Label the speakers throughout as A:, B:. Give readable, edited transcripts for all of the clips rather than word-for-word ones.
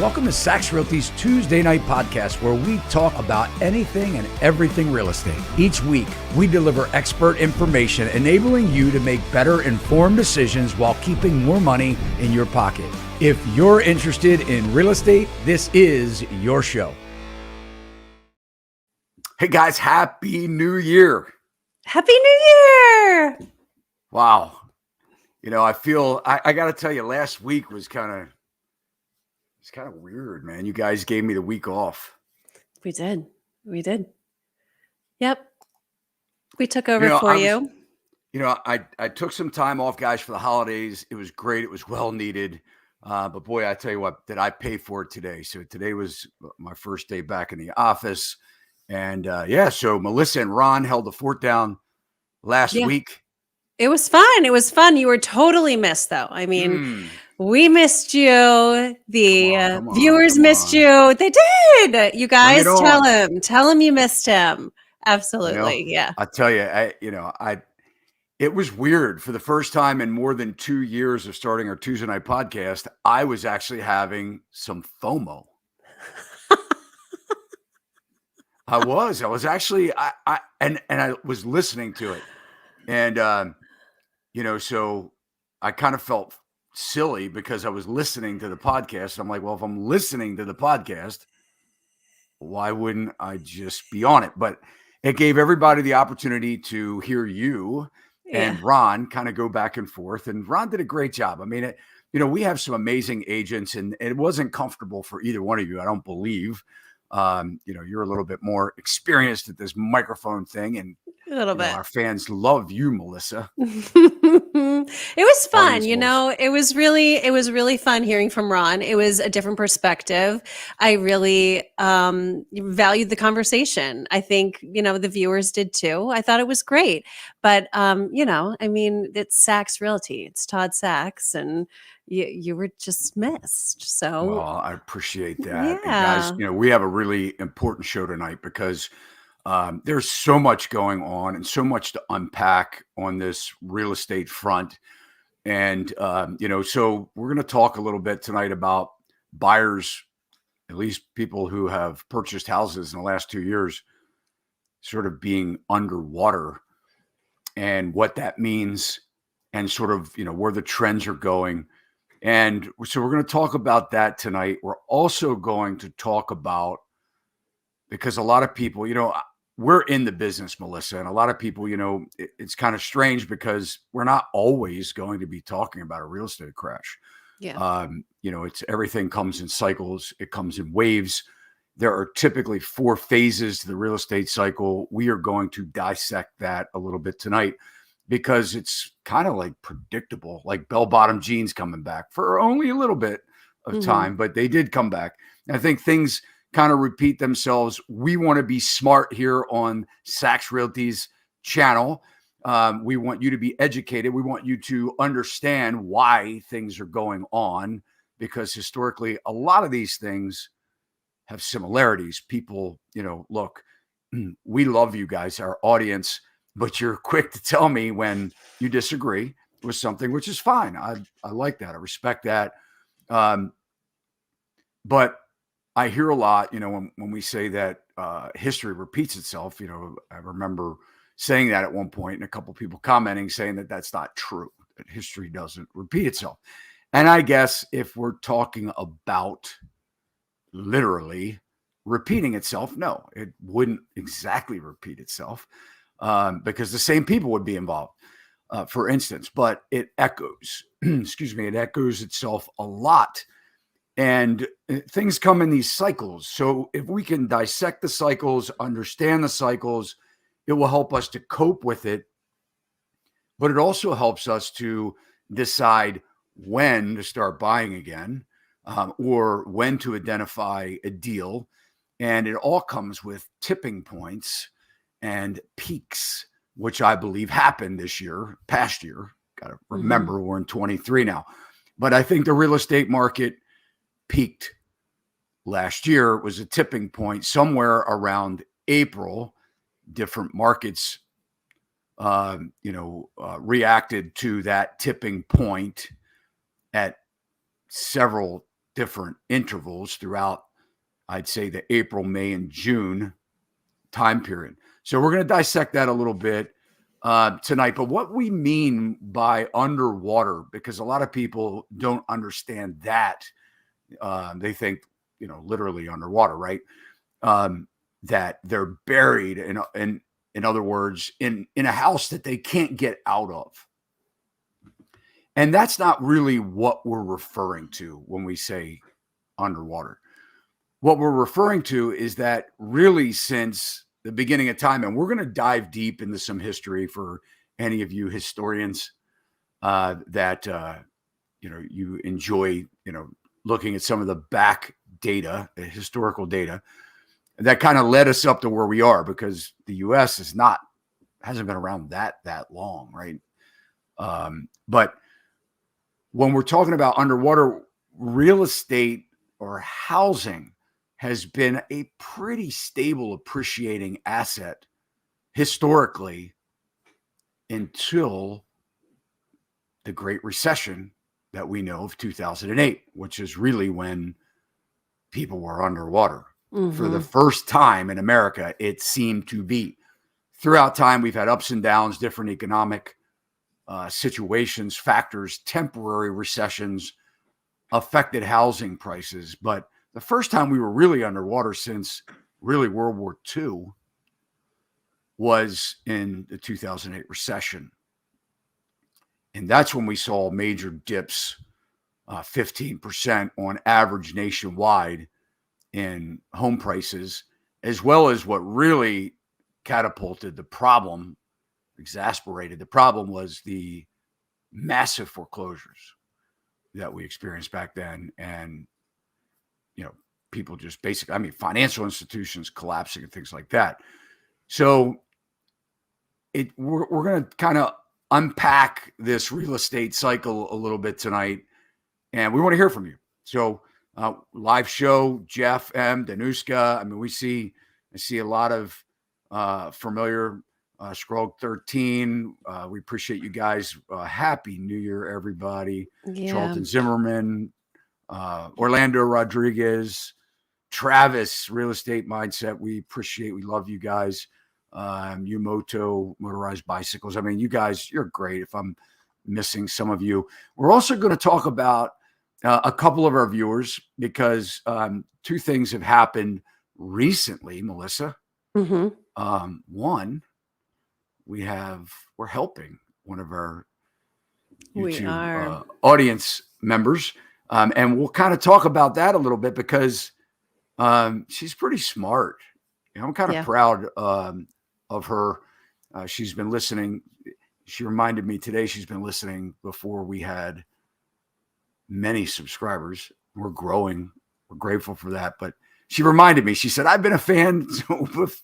A: Welcome to Sachs Realty's Tuesday Night Podcast, where we talk about anything and everything real estate. Each week, we deliver expert information enabling you to make better informed decisions while keeping more money in your pocket. If you're interested in real estate, this is your show. Hey guys, Happy New Year.
B: Happy New Year.
A: Wow. You know, I got to tell you, last week was it's kind of weird, man. You guys gave me the week off.
B: We did. Yep. We took over for you.
A: I took some time off, guys, for the holidays. It was great. It was well needed. But boy, I tell you what, did I pay for it today? So today was my first day back in the office. And so Melissa and Ron held the fort down last week.
B: It was fun. You were totally missed, though. I mean, we missed you. The viewers missed you. They did. You guys tell him you missed him. Absolutely. Yeah.
A: I tell you, it was weird. For the first time in more than 2 years of starting our Tuesday night podcast, I was actually having some FOMO. I was actually, I was listening to it. And, so I kind of felt silly because I was listening to the podcast. I'm like, well, if I'm listening to the podcast, why wouldn't I just be on it? But it gave everybody the opportunity to hear you and Ron kind of go back and forth. And Ron did a great job. I mean, we have some amazing agents, and it wasn't comfortable for either one of you, I don't believe. You're a little bit more experienced at this microphone thing, and
B: a little bit.
A: Our fans love you, Melissa.
B: It was fun. It was really fun hearing from Ron. It was a different perspective. I really valued the conversation. I think, the viewers did too. I thought it was great, but it's Sachs Realty. It's Todd Sachs, and you were just missed. So
A: well, I appreciate that. Yeah. And guys, we have a really important show tonight because there's so much going on and so much to unpack on this real estate front. And, so we're going to talk a little bit tonight about buyers, at least people who have purchased houses in the last 2 years, sort of being underwater and what that means and sort of, where the trends are going. And so we're going to talk about that tonight. We're also going to talk about, because a lot of people, we're in the business, Melissa, and a lot of people, it's kind of strange because we're not always going to be talking about a real estate crash.
B: Yeah.
A: It's everything comes in cycles. It comes in waves. There are typically 4 phases to the real estate cycle. We are going to dissect that a little bit tonight because it's kind of like predictable, like bell-bottom jeans coming back for only a little bit of time, but they did come back. And I think things kind of repeat themselves. We want to be smart here on Sachs Realty's channel. We want you to be educated. We want you to understand why things are going on, because historically, a lot of these things have similarities. People, look, we love you guys, our audience, but you're quick to tell me when you disagree with something, which is fine. I like that. I respect that. But I hear a lot, when we say that history repeats itself. I remember saying that at one point, and a couple of people commenting saying that that's not true, that history doesn't repeat itself. And I guess if we're talking about literally repeating itself, no, it wouldn't exactly repeat itself because the same people would be involved, for instance, but it echoes, it echoes itself a lot. And things come in these cycles. So if we can dissect the cycles, understand the cycles, it will help us to cope with it. But it also helps us to decide when to start buying again, or when to identify a deal. And it all comes with tipping points and peaks, which I believe happened this year, past year. Got to remember, we're in 23 now. But I think the real estate market peaked last year. It was a tipping point somewhere around April. Different markets, reacted to that tipping point at several different intervals throughout, I'd say, the April, May, and June time period. So we're going to dissect that a little bit tonight. But what we mean by underwater, because a lot of people don't understand that. They think, literally underwater, right? That they're buried in other words, in a house that they can't get out of. And that's not really what we're referring to when we say underwater. What we're referring to is that really since the beginning of time, and we're going to dive deep into some history for any of you historians that you enjoy, looking at some of the back data, the historical data that kind of led us up to where we are, because the U.S. hasn't been around that long, right? But when we're talking about underwater, real estate or housing has been a pretty stable appreciating asset historically until the Great Recession that we know of 2008, which is really when people were underwater. Mm-hmm. For the first time in America, it seemed to be. Throughout time, we've had ups and downs, different economic situations, factors, temporary recessions affected housing prices. But the first time we were really underwater since really World War II was in the 2008 recession. And that's when we saw major dips, 15% on average nationwide in home prices, as well as what really catapulted the problem, exasperated the problem, was the massive foreclosures that we experienced back then. And, people just basically, financial institutions collapsing and things like that. So we're going to kind of unpack this real estate cycle a little bit tonight, and we want to hear from you. So live show, Jeff M, Danuska. I see a lot of familiar Scroll 13. We appreciate you guys. Happy New Year, everybody. Yeah. Charlton Zimmerman, Orlando Rodriguez, Travis, Real Estate Mindset. We love you guys. Umoto, Motorized Bicycles. You guys, you're great. If I'm missing some of you, we're also going to talk about a couple of our viewers, because two things have happened recently, Melissa. Mm-hmm. One, we're helping one of our YouTube audience members, and we'll kind of talk about that a little bit, because she's pretty smart. I'm kind of proud of her. She's been listening. She reminded me today she's been listening before we had many subscribers. We're growing. We're grateful for that. But she reminded me, she said, I've been a fan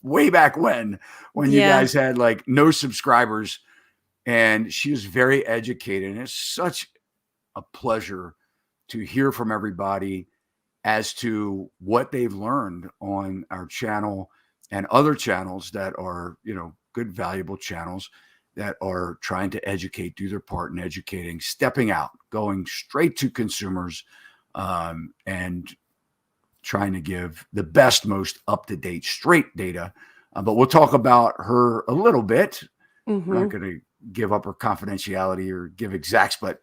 A: way back when you guys had like no subscribers. And she was very educated. And it's such a pleasure to hear from everybody as to what they've learned on our channel and other channels that are, good, valuable channels that are trying to educate, do their part in educating, stepping out, going straight to consumers, and trying to give the best, most up-to-date, straight data. But we'll talk about her a little bit. Mm-hmm. We're not going to give up her confidentiality or give exacts, but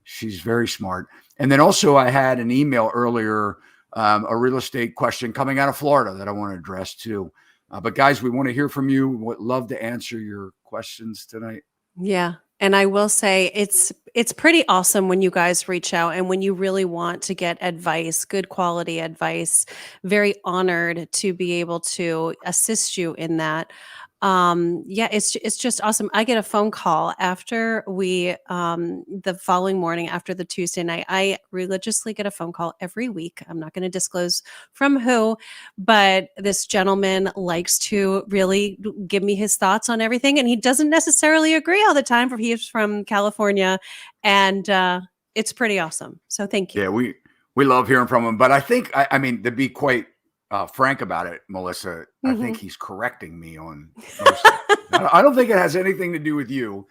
A: she's very smart. And then also I had an email earlier, a real estate question coming out of Florida that I want to address too. But guys, we want to hear from you. Would love to answer your questions tonight.
B: Yeah. And I will say it's pretty awesome when you guys reach out and when you really want to get advice, good quality advice. Very honored to be able to assist you in that. It's just awesome. I get a phone call after the following morning after the Tuesday night. I religiously get a phone call every week. I'm not going to disclose from who, but this gentleman likes to really give me his thoughts on everything. And he doesn't necessarily agree all the time, for he is from California, and it's pretty awesome. So thank you.
A: Yeah, we love hearing from him, but I think, to be quite frank about it, Melissa, I think he's correcting me on most of it. I don't think it has anything to do with you.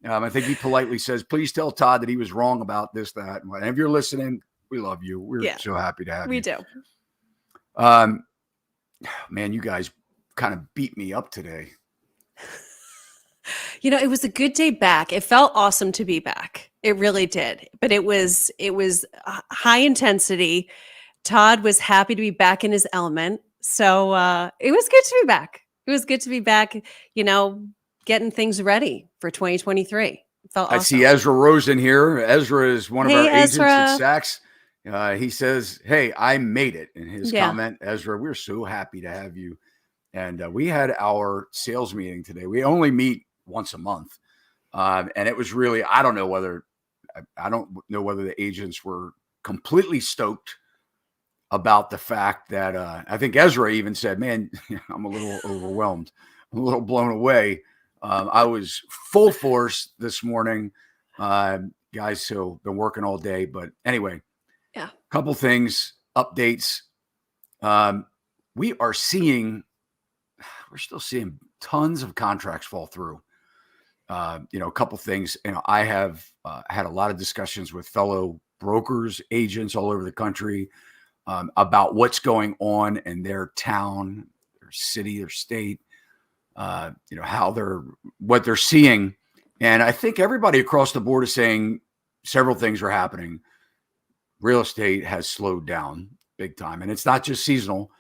A: I think he politely says, please tell Todd that he was wrong about this, that. And if you're listening, We love you. We're so happy to have
B: we
A: you.
B: do.
A: Man, you guys kind of beat me up today.
B: It was a good day back. It felt awesome to be back. It really did. But it was high intensity. Todd was happy to be back in his element. So it was good to be back. It was good to be back, getting things ready for 2023. It felt awesome.
A: I see Ezra Rosen here. Ezra is one of our agents at Sachs. He says, hey, I made it. In his comment, Ezra, we're so happy to have you. And we had our sales meeting today. We only meet once a month. And it was really, I don't know whether the agents were completely stoked about the fact that I think Ezra even said, man, I'm a little overwhelmed. I'm a little blown away. I was full force this morning, guys. So been working all day, but anyway, couple things, updates. We're still seeing tons of contracts fall through. A couple things, I have had a lot of discussions with fellow brokers, agents all over the country about what's going on in their town, their city, their state, what they're seeing. And I think everybody across the board is saying several things are happening. Real estate has slowed down big time. And it's not just seasonal.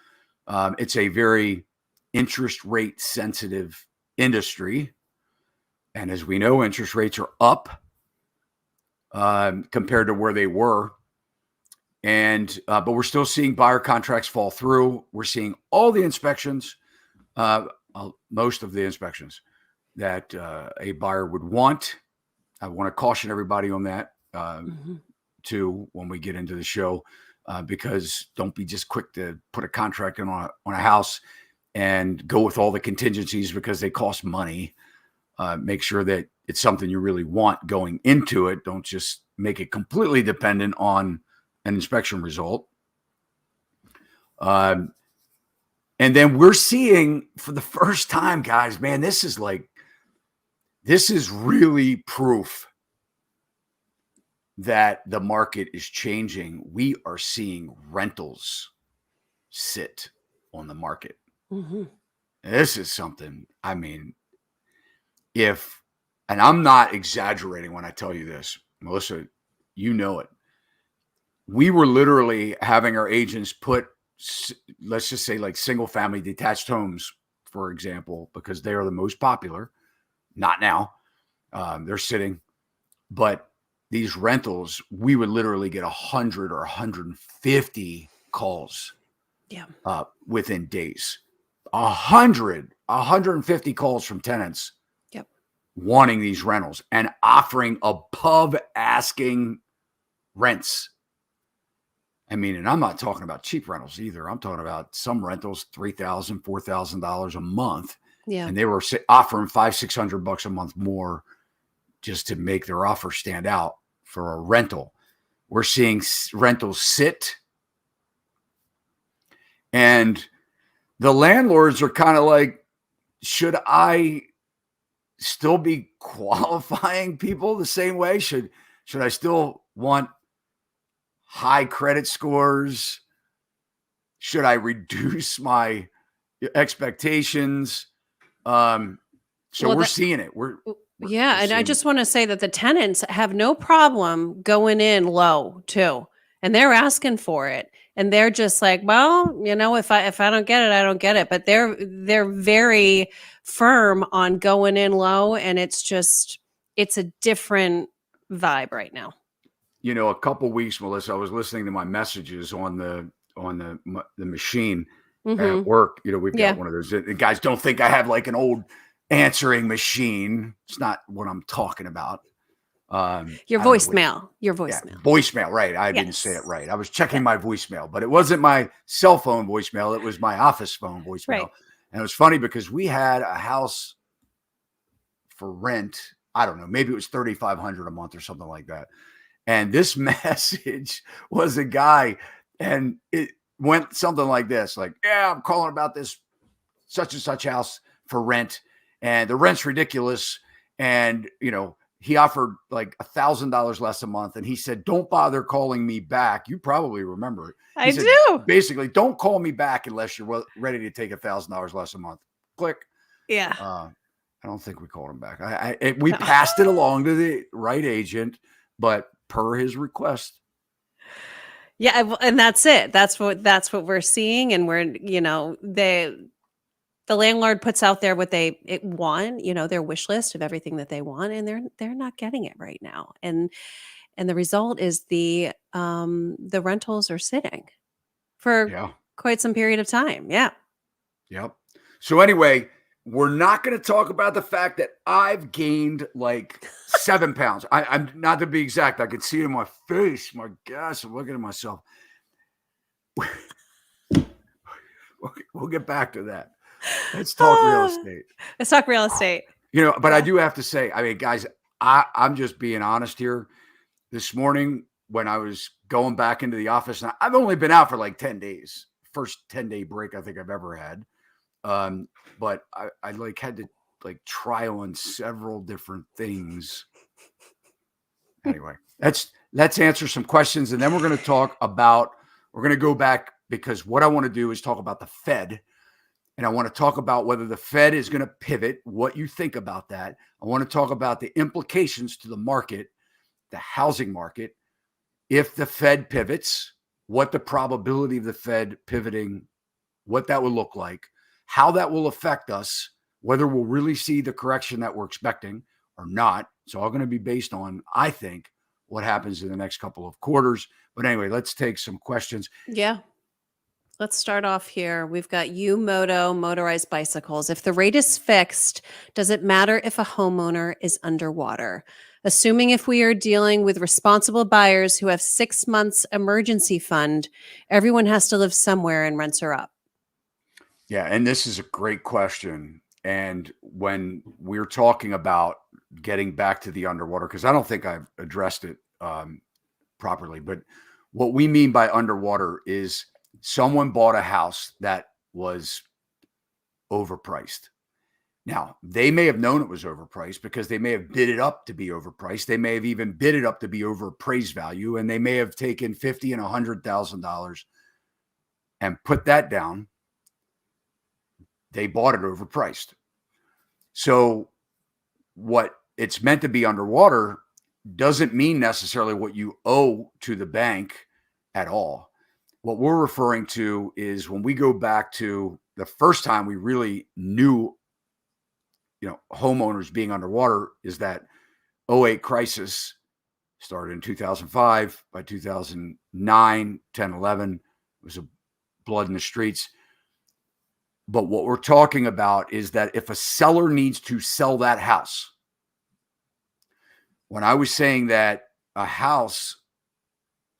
A: It's a very interest rate sensitive industry. And as we know, interest rates are up compared to where they were. And but we're still seeing buyer contracts fall through. We're seeing all the inspections, most of the inspections that a buyer would want. I want to caution everybody on that too when we get into the show, because don't be just quick to put a contract in on a house and go with all the contingencies because they cost money. Make sure that it's something you really want going into it. Don't just make it completely dependent on an inspection result. And then we're seeing for the first time, guys, man, this is really proof that the market is changing. We are seeing rentals sit on the market. Mm-hmm. This is something, and I'm not exaggerating when I tell you this, Melissa, you know it. We were literally having our agents put, let's just say like single family detached homes, for example, because they are the most popular. Not now. They're sitting, but these rentals, we would literally get 100 or 150 calls within days. 150 calls from tenants wanting these rentals and offering above asking rents. And I'm not talking about cheap rentals either. I'm talking about some rentals, $3,000, $4,000 a month. Yeah. And they were offering $500-600 a month more just to make their offer stand out for a rental. We're seeing rentals sit. And the landlords are kind of like, should I still be qualifying people the same way? Should I still want high credit scores? Should I reduce my expectations? We're seeing it.
B: And I just want to say that the tenants have no problem going in low too, and they're asking for it, and they're just like, well, if I don't get it, I don't get it. But they're very firm on going in low, and it's a different vibe right now.
A: A couple of weeks, Melissa, I was listening to my messages on the machine at work. We've got one of those. And guys, don't think I have like an old answering machine. It's not what I'm talking about.
B: Your voicemail. Your voicemail.
A: Yeah, voicemail, right. I didn't say it right. I was checking my voicemail, but it wasn't my cell phone voicemail. It was my office phone voicemail. Right. And it was funny because we had a house for rent. I don't know, maybe it was $3,500 a month or something like that. And this message was a guy, and it went something like this, like, yeah, I'm calling about this such and such house for rent, and the rent's ridiculous. And, he offered like $1,000 less a month. And he said, don't bother calling me back. You probably remember it. He
B: I
A: said,
B: do.
A: basically, don't call me back unless you're ready to take $1,000 less a month. Click.
B: Yeah.
A: I don't think we called him back. We passed it along to the right agent, but per his request.
B: Yeah, and that's it. That's what we're seeing, and we're the landlord puts out there what they want, their wish list of everything that they want, and they're not getting it right now, and the result is the rentals are sitting for quite some period of time. Yeah.
A: Yep. So anyway, we're not going to talk about the fact that I've gained like 7 pounds. I'm not to be exact. I can see it in my face. My gosh, I'm looking at myself. We'll get back to that. Let's talk real estate.
B: Let's talk real estate.
A: But I do have to say, I mean, guys, I'm just being honest here. This morning when I was going back into the office, and I've only been out for like 10 days, first 10-day break I think I've ever had. But I like had to like try on several different things. Anyway, let's answer some questions, and then we're going to go back, because what I want to do is talk about the Fed, and I want to talk about whether the Fed is going to pivot, what you think about that. I want to talk about the implications to the market, the housing market, if the Fed pivots, what the probability of the Fed pivoting, what that would look like, how that will affect us, whether we'll really see the correction that we're expecting or not. It's all going to be based on, I think, what happens in the next couple of quarters. But anyway, let's take some questions.
B: Yeah. Let's start off here. We've got motorized bicycles. If the rate is fixed, does it matter if a homeowner is underwater? Assuming if we are dealing with responsible buyers who have 6 months emergency fund, everyone has to live somewhere and rents are up.
A: Yeah, and this is a great question. And when we're talking about getting back to the underwater, because I don't think I've addressed it properly, but what we mean by underwater is someone bought a house that was overpriced. Now, they may have known it was overpriced because they may have bid it up to be overpriced. They may have even bid it up to be over appraised value, and they may have taken $50,000 and $100,000 and put that down. They bought it overpriced. So what it's meant to be underwater doesn't mean necessarily what you owe to the bank at all. What we're referring to is when we go back to the first time we really knew, homeowners being underwater, is that 2008 crisis started in 2005. By 2009, 10, 11, it was a blood in the streets. But what we're talking about is that if a seller needs to sell that house, when I was saying that a house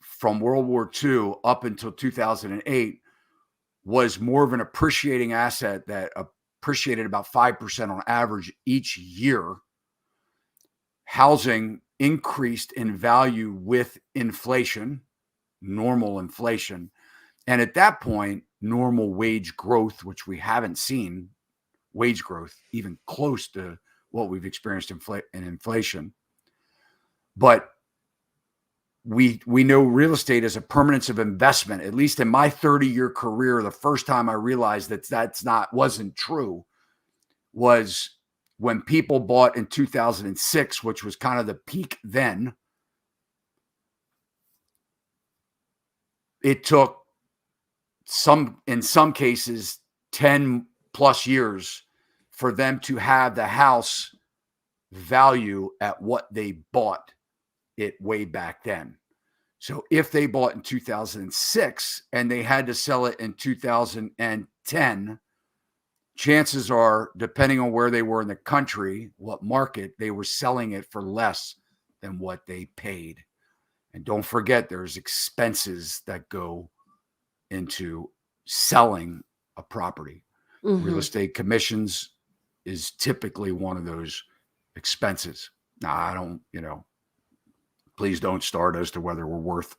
A: from World War II up until 2008 was more of an appreciating asset that appreciated about 5% on average each year, housing increased in value with inflation, normal inflation. And at that point, normal wage growth, which we haven't seen wage growth even close to what we've experienced in inflation. But we know real estate is a permanence of investment. At least in my 30-year career, the first time I realized that wasn't true was when people bought in 2006, which was kind of the peak then. It took in some cases 10 plus years for them to have the house value at what they bought it way back then. So if they bought in 2006 and they had to sell it in 2010, chances are, depending on where they were in the country, what market, they were selling it for less than what they paid. And don't forget, there's expenses that go into selling a property. Mm-hmm. Real estate commissions is typically one of those expenses. Now, I don't, please don't start as to whether we're worth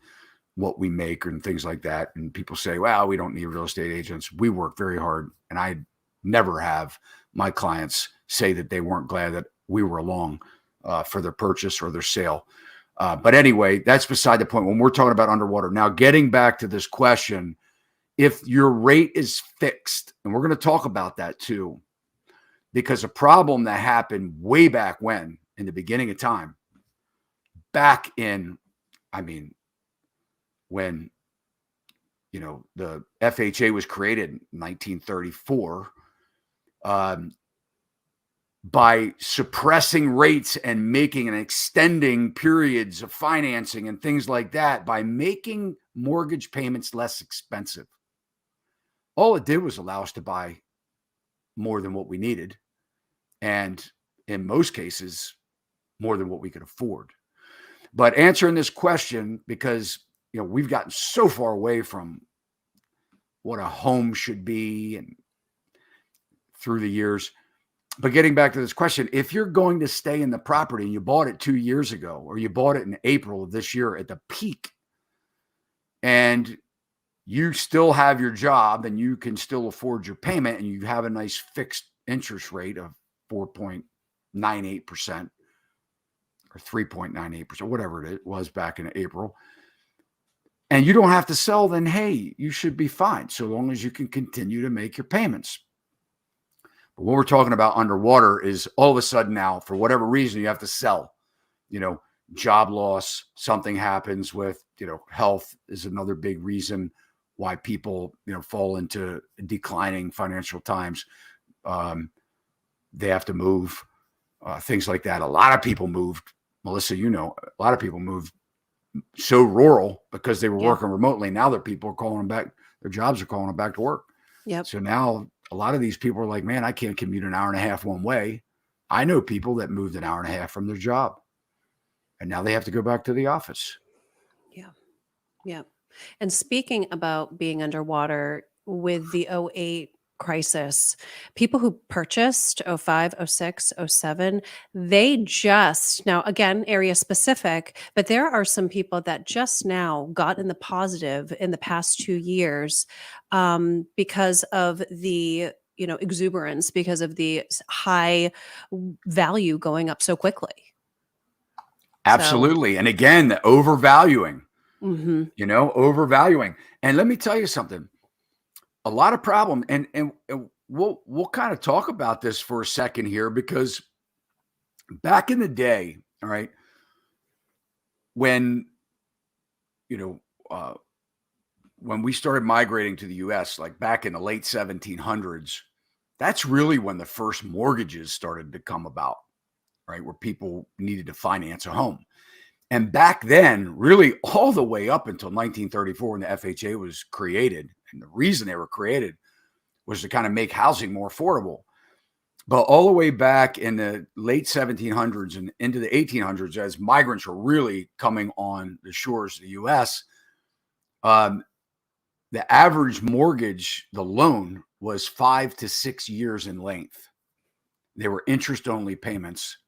A: what we make and things like that. And people say, well, we don't need real estate agents. We work very hard. And I never have my clients say that they weren't glad that we were along for their purchase or their sale. But anyway, that's beside the point when we're talking about underwater. Now, getting back to this question, if your rate is fixed, and we're going to talk about that too, because a problem that happened way back when, in the beginning of time, back in, when, the FHA was created in 1934, by suppressing rates and making and extending periods of financing and things like that, by making mortgage payments less expensive. All it did was allow us to buy more than what we needed. And in most cases, more than what we could afford. But answering this question, because we've gotten so far away from what a home should be and through the years. But getting back to this question, if you're going to stay in the property and you bought it 2 years ago, or you bought it in April of this year at the peak, and you still have your job and you can still afford your payment, and you have a nice fixed interest rate of 4.98% or 3.98%, whatever it was back in April, and you don't have to sell, then hey, you should be fine so long as you can continue to make your payments. But what we're talking about underwater is all of a sudden now, for whatever reason, you have to sell. Job loss, something happens with, health is another big reason why people, fall into declining financial times. They have to move, things like that. A lot of people moved, Melissa, a lot of people moved so rural because they were working remotely. Now that people are calling them back, their jobs are calling them back to work.
B: Yep.
A: So now a lot of these people are like, man, I can't commute an hour and a half one way. I know people that moved an hour and a half from their job, and now they have to go back to the office.
B: Yeah. Yeah. And speaking about being underwater with the '08 crisis, people who purchased '05, '06, '07, they just now, again, area specific, but there are some people that just now got in the positive in the past 2 years because of the exuberance, because of the high value going up so quickly.
A: Absolutely. And again, the overvaluing.
B: Mm-hmm.
A: Overvaluing. And let me tell you something, a lot of problem. And we'll kind of talk about this for a second here, because back in the day, all right, when, when we started migrating to the US, like back in the late 1700s, that's really when the first mortgages started to come about, right? Where people needed to finance a home. And back then, really all the way up until 1934, when the FHA was created, and the reason they were created was to kind of make housing more affordable. But all the way back in the late 1700s and into the 1800s, as migrants were really coming on the shores of the U.S., the average mortgage, the loan, was 5 to 6 years in length. They were interest-only payments,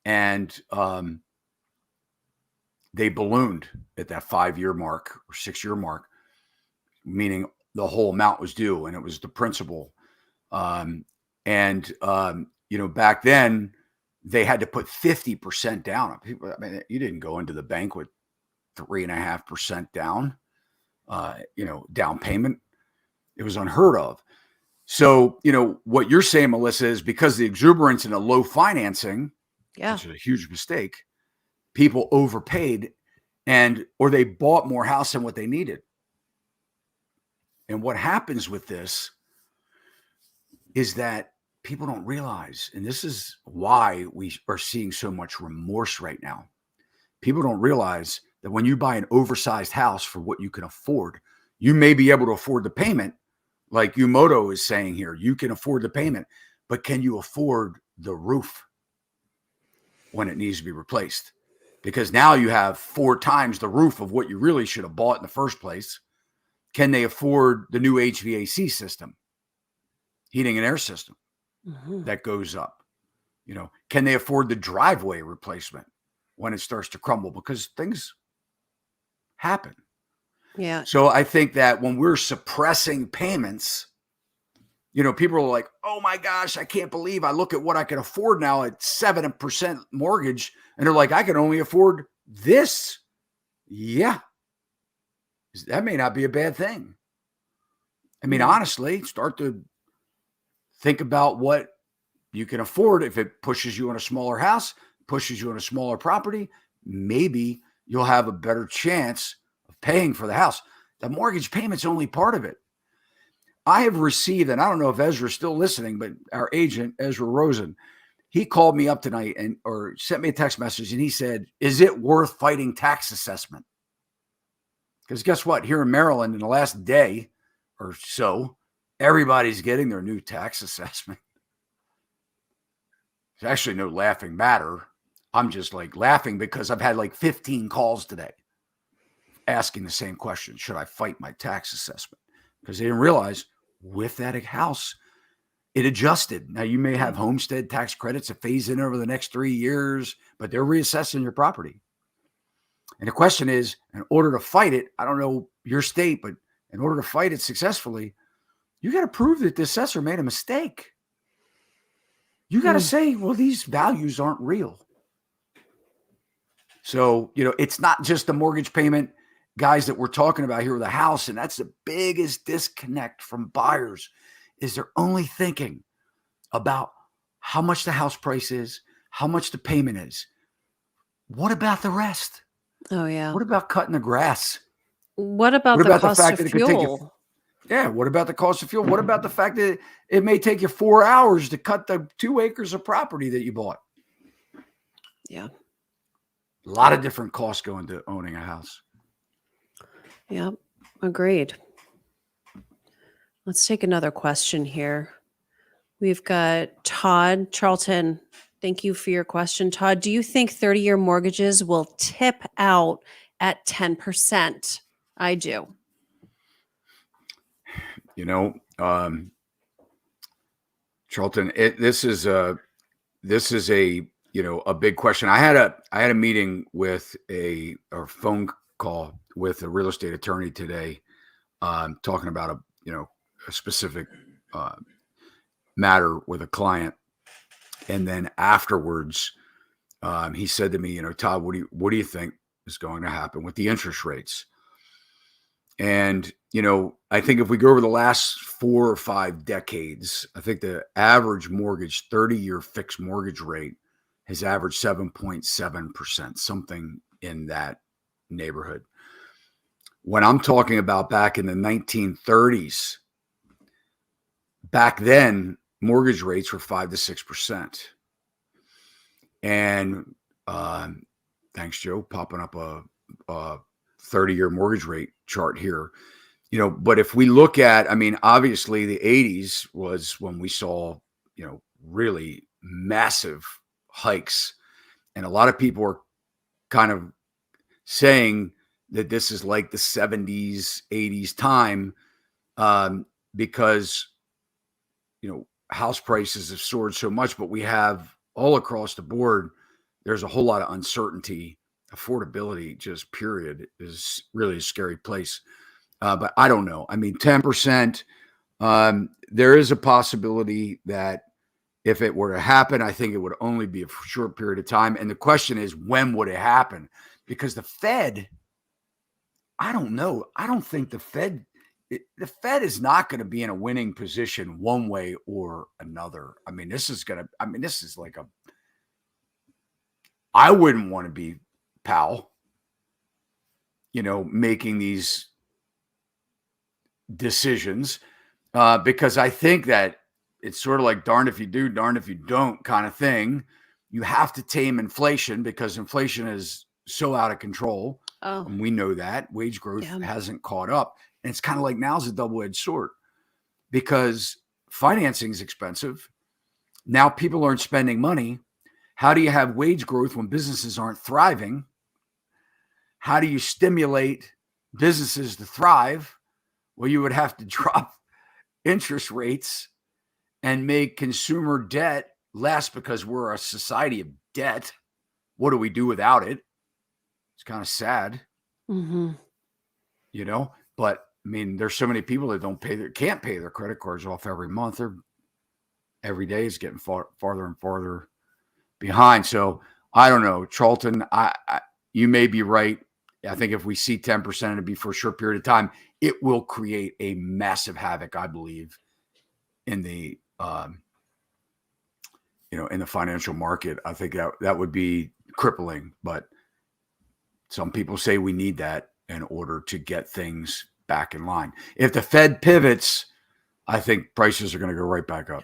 A: and they ballooned at that 5-year mark or 6-year mark, meaning the whole amount was due, and it was the principal. Back then they had to put 50% down. People, you didn't go into the bank with 3.5% down, down payment. It was unheard of. So, what you're saying, Melissa, is because of the exuberance and the low financing, which is a huge mistake, people overpaid or they bought more house than what they needed. And what happens with this is that people don't realize, and this is why we are seeing so much remorse right now. People don't realize that when you buy an oversized house for what you can afford, you may be able to afford the payment. Like Yumoto is saying here, you can afford the payment, but can you afford the roof when it needs to be replaced? Because now you have 4 times the roof of what you really should have bought in the first place. Can they afford the new HVAC system, heating and air system, that goes up? Can they afford the driveway replacement when it starts to crumble? Because things happen.
B: Yeah.
A: So I think that when we're suppressing payments, people are like, oh my gosh, I can't believe I look at what I can afford now at 7% mortgage. And they're like, I can only afford this. Yeah. That may not be a bad thing. I mean, honestly, start to think about what you can afford. If it pushes you in a smaller house, pushes you in a smaller property, maybe you'll have a better chance of paying for the house. The mortgage payment's only part of it. I have received, and I don't know if Ezra's still listening, but our agent, Ezra Rosen, he called me up tonight or sent me a text message, and he said, is it worth fighting tax assessment? Because guess what? Here in Maryland, in the last day or so, everybody's getting their new tax assessment. There's actually no laughing matter. I'm just like laughing because I've had like 15 calls today asking the same question. Should I fight my tax assessment? Because they didn't realize with that house, it adjusted. Now you may have homestead tax credits that phase in over the next 3 years, but they're reassessing your property. And the question is, in order to fight it, I don't know your state, but in order to fight it successfully, you got to prove that the assessor made a mistake. You got to say, well, these values aren't real. So, it's not just the mortgage payment, guys, that we're talking about here with a house. And that's the biggest disconnect from buyers is they're only thinking about how much the house price is, how much the payment is. What about the rest?
B: Oh, yeah.
A: What about cutting the grass?
B: What about the cost of fuel?
A: What about the cost of fuel? What about the fact that it may take you 4 hours to cut the 2 acres of property that you bought?
B: Yeah.
A: A lot of different costs go into owning a house.
B: Yeah, agreed. Let's take another question here. We've got Todd Charlton. Thank you for your question, Todd. Do you think 30-year mortgages will tip out at 10%? I do.
A: Charlton, this is a a big question. I had a meeting with or phone call with a real estate attorney today, talking about a specific matter with a client. And then afterwards, he said to me, Todd, what do you think is going to happen with the interest rates? And, I think if we go over the last 4 or 5 decades, I think the average mortgage, 30-year fixed mortgage rate has averaged 7.7%, something in that neighborhood. When I'm talking about back in the 1930s, back then, mortgage rates were 5 to 6%. And thanks, Joe, popping up a 30-year mortgage rate chart here. But if we look at, obviously the 80s was when we saw, really massive hikes. And a lot of people are kind of saying that this is like the 70s, 80s time, because, house prices have soared so much, but we have all across the board, there's a whole lot of uncertainty. Affordability, just period, is really a scary place. But I don't know. 10%, there is a possibility that if it were to happen, I think it would only be a short period of time. And the question is, when would it happen? Because the Fed, I don't know. I don't think the Fed is not going to be in a winning position one way or another. This is like I wouldn't want to be Powell, making these decisions, because I think that it's sort of like darned if you do, darned if you don't kind of thing. You have to tame inflation because inflation is so out of control.
B: Oh.
A: And we know that wage growth hasn't caught up. And it's kind of like now's a double-edged sword because financing is expensive. Now people aren't spending money. How do you have wage growth when businesses aren't thriving? How do you stimulate businesses to thrive? Well, you would have to drop interest rates and make consumer debt less because we're a society of debt. What do we do without it? It's kind of sad,
B: mm-hmm.
A: But I mean, there's so many people that can't pay their credit cards off every month. Every day is getting farther and farther behind. So I don't know, Charlton, you may be right. I think if we see 10%, it'll be for a short period of time. It will create a massive havoc, I believe, in the in the financial market. I think that would be crippling, but some people say we need that in order to get things back in line. If the Fed pivots, I think prices are going to go right back up.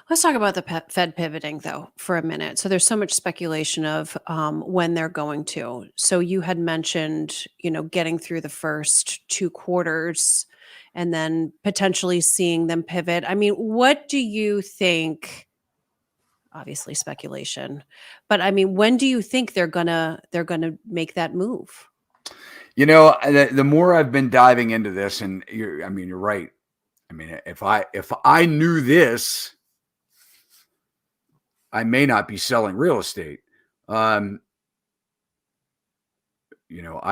B: Let's talk about the Fed pivoting, though, for a minute. So there's so much speculation of when they're going to. So you had mentioned, getting through the first 2 quarters and then potentially seeing them pivot. I mean, what do you think? Obviously speculation, but I mean, when do you think they're gonna make that move?
A: The more I've been diving into this, and you're right. I mean, if I knew this, I may not be selling real estate. I'd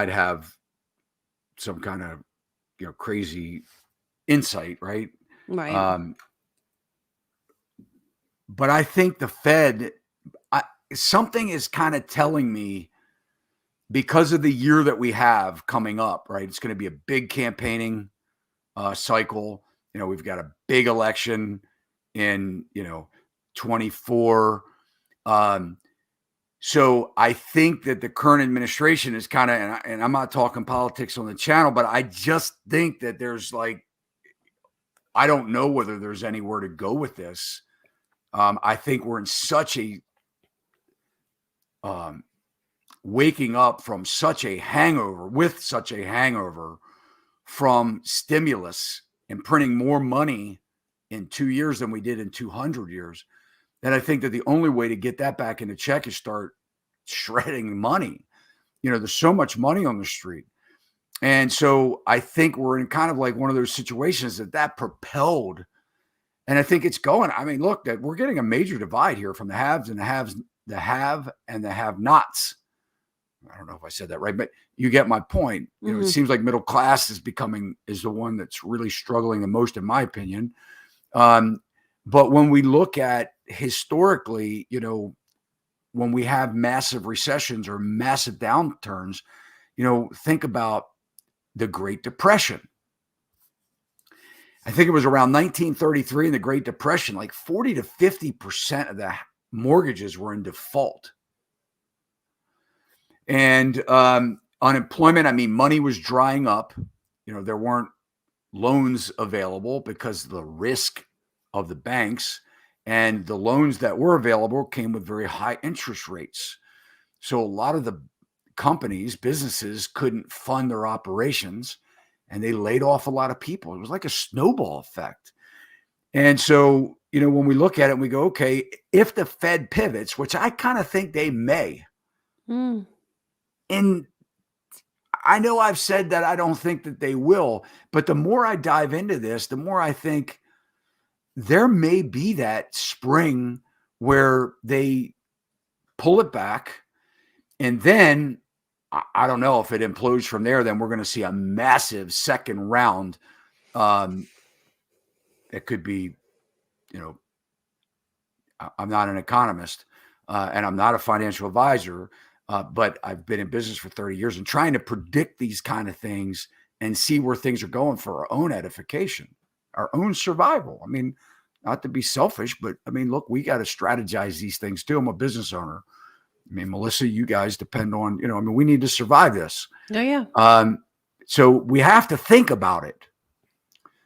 A: have some kind of crazy insight, right?
B: Right.
A: But I think the Fed, something is kind of telling me, because of the year that we have coming up, right? It's going to be a big campaigning cycle. We've got a big election in 24. So I think that the current administration is kind of, and I'm not talking politics on the channel, but I just think that there's I don't know whether there's anywhere to go with this. I think we're in such a waking up from such a hangover from stimulus and printing more money in 2 years than we did in 200 years. And I think that the only way to get that back into check is start shredding money. There's so much money on the street. And so I think we're in kind of like one of those situations that propelled. And I think it's going. I mean, look, that we're getting a major divide here from the haves and the have and the have-nots. I don't know if I said that right, but you get my point. It seems like middle class is the one that's really struggling the most, in my opinion. But when we look at historically, when we have massive recessions or massive downturns, think about the Great Depression. I think it was around 1933 in the Great Depression, like 40 to 50% of the mortgages were in default. And unemployment, I mean, money was drying up. There weren't loans available because of the risk of the banks, and the loans that were available came with very high interest rates. So a lot of the businesses couldn't fund their operations, and they laid off a lot of people. It was like a snowball effect. And so, when we look at it, we go, okay, if the Fed pivots, which I kind of think they may, and I know I've said that I don't think that they will, but the more I dive into this, the more I think there may be that spring where they pull it back, and then I don't know if it implodes from there. Then we're going to see a massive second round. It could be, I'm not an economist and I'm not a financial advisor, but I've been in business for 30 years and trying to predict these kind of things and see where things are going for our own edification, our own survival. I mean, not to be selfish, but I mean, look, we got to strategize these things too. I'm a business owner. I mean, Melissa, you guys depend on, we need to survive this.
B: Oh, yeah.
A: So we have to think about it.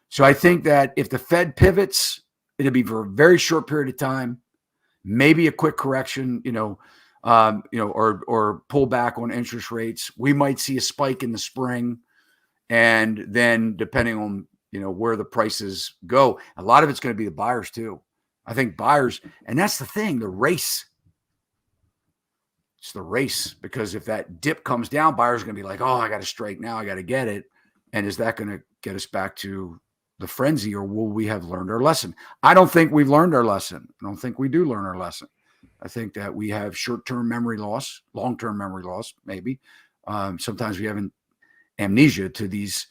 A: So I think that if the Fed pivots, it'll be for a very short period of time, maybe a quick correction, or pull back on interest rates. We might see a spike in the spring. And then depending on, where the prices go, a lot of it's going to be the buyers too. I think buyers, and that's the thing, the race. It's the race, because if that dip comes down, buyers are going to be like, oh, I got to strike now. I got to get it. And is that going to get us back to the frenzy, or will we have learned our lesson? I don't think we've learned our lesson. I don't think we do learn our lesson. I think that we have short-term memory loss, long-term memory loss, maybe. Sometimes we have amnesia to these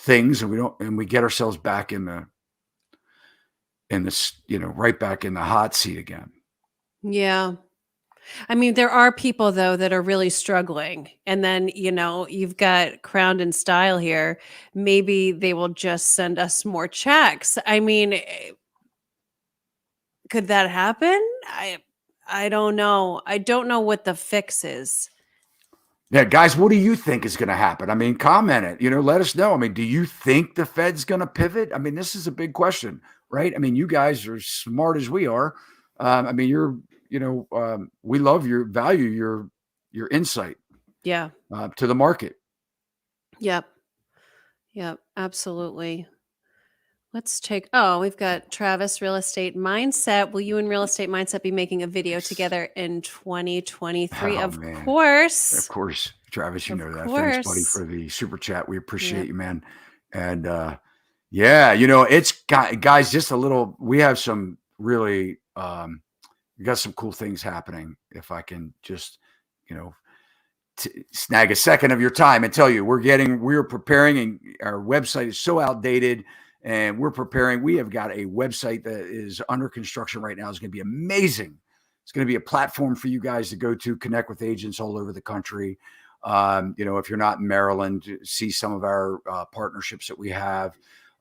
A: things, and we get ourselves back in this, right back in the hot seat again.
B: Yeah. I mean, there are people though that are really struggling. And then, you've got Crowned in Style here. Maybe they will just send us more checks. I mean, could that happen? I don't know. I don't know what the fix is.
A: Yeah, guys, what do you think is going to happen? I mean, comment it, let us know. I mean, do you think the Fed's going to pivot? I mean, this is a big question, right? I mean, you guys are smart as we are. I mean, we value your insight.
B: Yeah.
A: To the market.
B: Yep. Absolutely. We've got Travis, Real Estate Mindset. Will you and Real Estate Mindset be making a video together in 2023?
A: Oh,
B: Of
A: man.
B: course.
A: Of course, Travis, you
B: Of
A: know that.
B: course.
A: Thanks, buddy, for the super chat. We appreciate
B: Yep.
A: you, man. And it's guys, just a little, we have some really, we got some cool things happening. If I can just, snag a second of your time and tell you, we're preparing, and our website is so outdated, and we're preparing. We have got a website that is under construction right now. It's going to be amazing. It's going to be a platform for you guys to go to, connect with agents all over the country. If you're not in Maryland, see some of our partnerships that we have.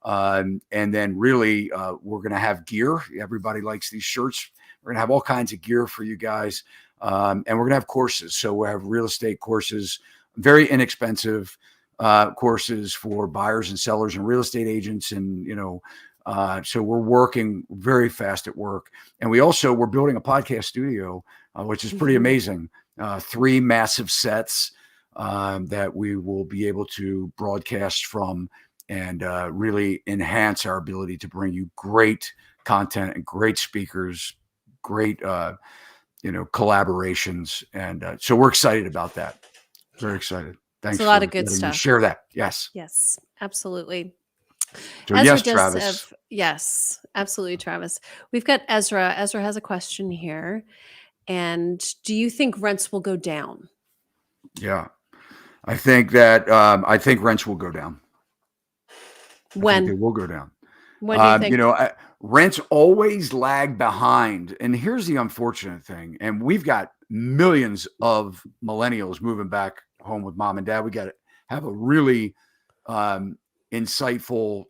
A: And then really, we're going to have gear. Everybody likes these shirts. We're going to have all kinds of gear for you guys. And we're going to have courses. So we have real estate courses, very inexpensive courses for buyers and sellers and real estate agents. And, so we're working very fast at work. And we're building a podcast studio, which is pretty amazing. 3 massive sets that we will be able to broadcast from, and really enhance our ability to bring you great content and great speakers, great, collaborations. And so we're excited about that. Very excited. Thanks.
B: It's a lot of good stuff.
A: Share that. Yes.
B: Yes, absolutely.
A: So yes, Travis.
B: Yes, absolutely, Travis. We've got Ezra. Ezra has a question here. And do you think rents will go down?
A: Yeah. I think rents will go down.
B: When?
A: They will go down.
B: When do you think?
A: Rents always lag behind. And here's the unfortunate thing. And we've got millions of millennials moving back home with mom and dad. We got to have a really insightful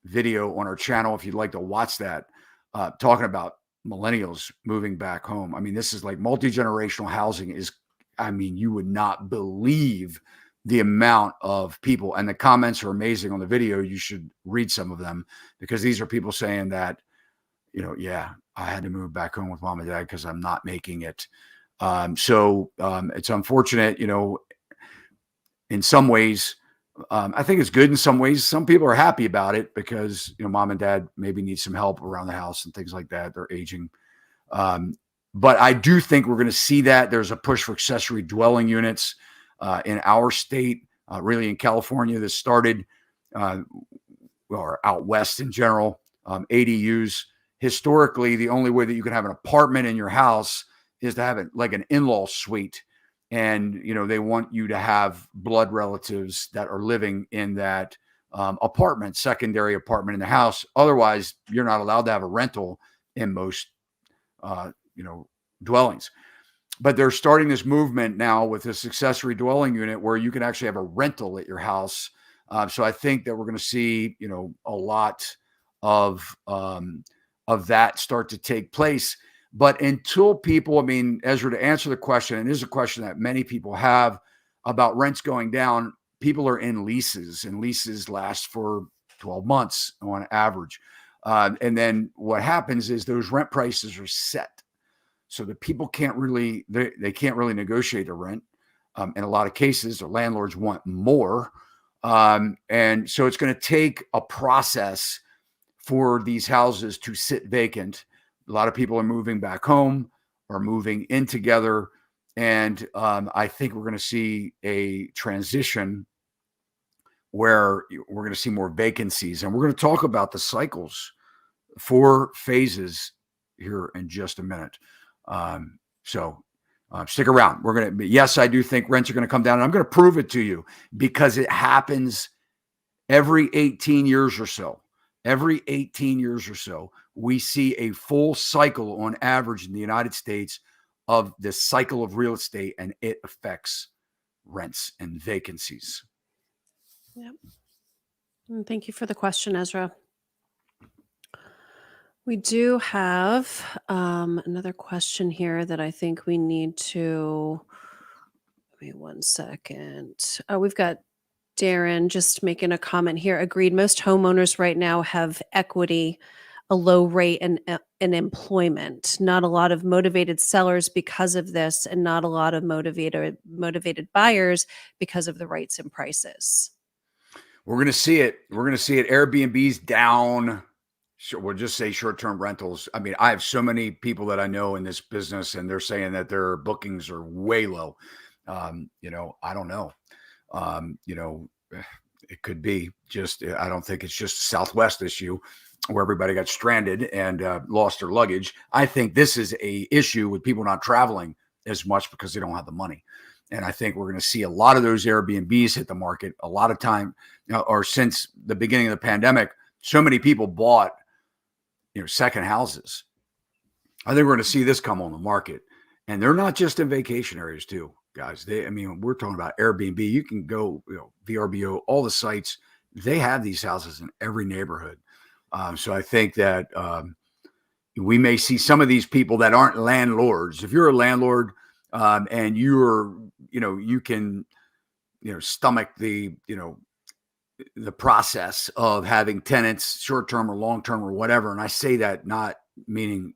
A: video on our channel if you'd like to watch that, talking about millennials moving back home. I mean, this is like multi-generational housing you would not believe the amount of people, and the comments are amazing on the video. You should read some of them, because these are people saying that, I had to move back home with mom and dad because I'm not making it. So it's unfortunate, in some ways. I think it's good in some ways. Some people are happy about it because, mom and dad maybe need some help around the house and things like that. They're aging. But I do think we're going to see that there's a push for accessory dwelling units in our state, really in California. This started, or out west in general. ADUs. Historically, the only way that you can have an apartment in your house is to have it like an in-law suite. And, they want you to have blood relatives that are living in that apartment, secondary apartment in the house. Otherwise, you're not allowed to have a rental in most, dwellings. But they're starting this movement now with this accessory dwelling unit where you can actually have a rental at your house. So I think that we're going to see, a lot of that start to take place. But until people, Ezra, to answer the question, and this is a question that many people have about rents going down, people are in leases, and leases last for 12 months on average. And then what happens is those rent prices are set. So the people can't really negotiate the rent. In a lot of cases, the landlords want more. And so it's going to take a process for these houses to sit vacant. A lot of people are moving back home or moving in together. And I think we're going to see a transition where we're going to see more vacancies. And we're going to talk about the cycles, 4 phases here in just a minute. So stick around. Yes, I do think rents are going to come down, and I'm going to prove it to you because it happens every 18 years or so, we see a full cycle on average in the United States of the cycle of real estate, and it affects rents and vacancies.
B: Yep. And thank you for the question, Ezra. We do have another question here that I think we need to, give me 1 second. We've got Darren just making a comment here. Agreed. Most homeowners right now have equity, a low rate, and employment. Not a lot of motivated sellers because of this, and not a lot of motivated buyers because of the rates and prices.
A: We're going to see it. Airbnb's down. We'll just say short-term rentals. I mean, I have so many people that I know in this business, and they're saying that their bookings are way low. I don't know. It could be just, I don't think it's just a Southwest issue where everybody got stranded and lost their luggage. I think this is a issue with people not traveling as much because they don't have the money. And I think we're going to see a lot of those Airbnbs hit the market a lot of time, or since the beginning of the pandemic. So many people bought, second houses. I think we're going to see this come on the market, and they're not just in vacation areas too, guys. We're talking about Airbnb. You can go, VRBO, all the sites, they have these houses in every neighborhood. So I think that we may see some of these people that aren't landlords. If you're a landlord, and you're, you can, stomach the process of having tenants, short-term or long-term or whatever. And I say that not meaning,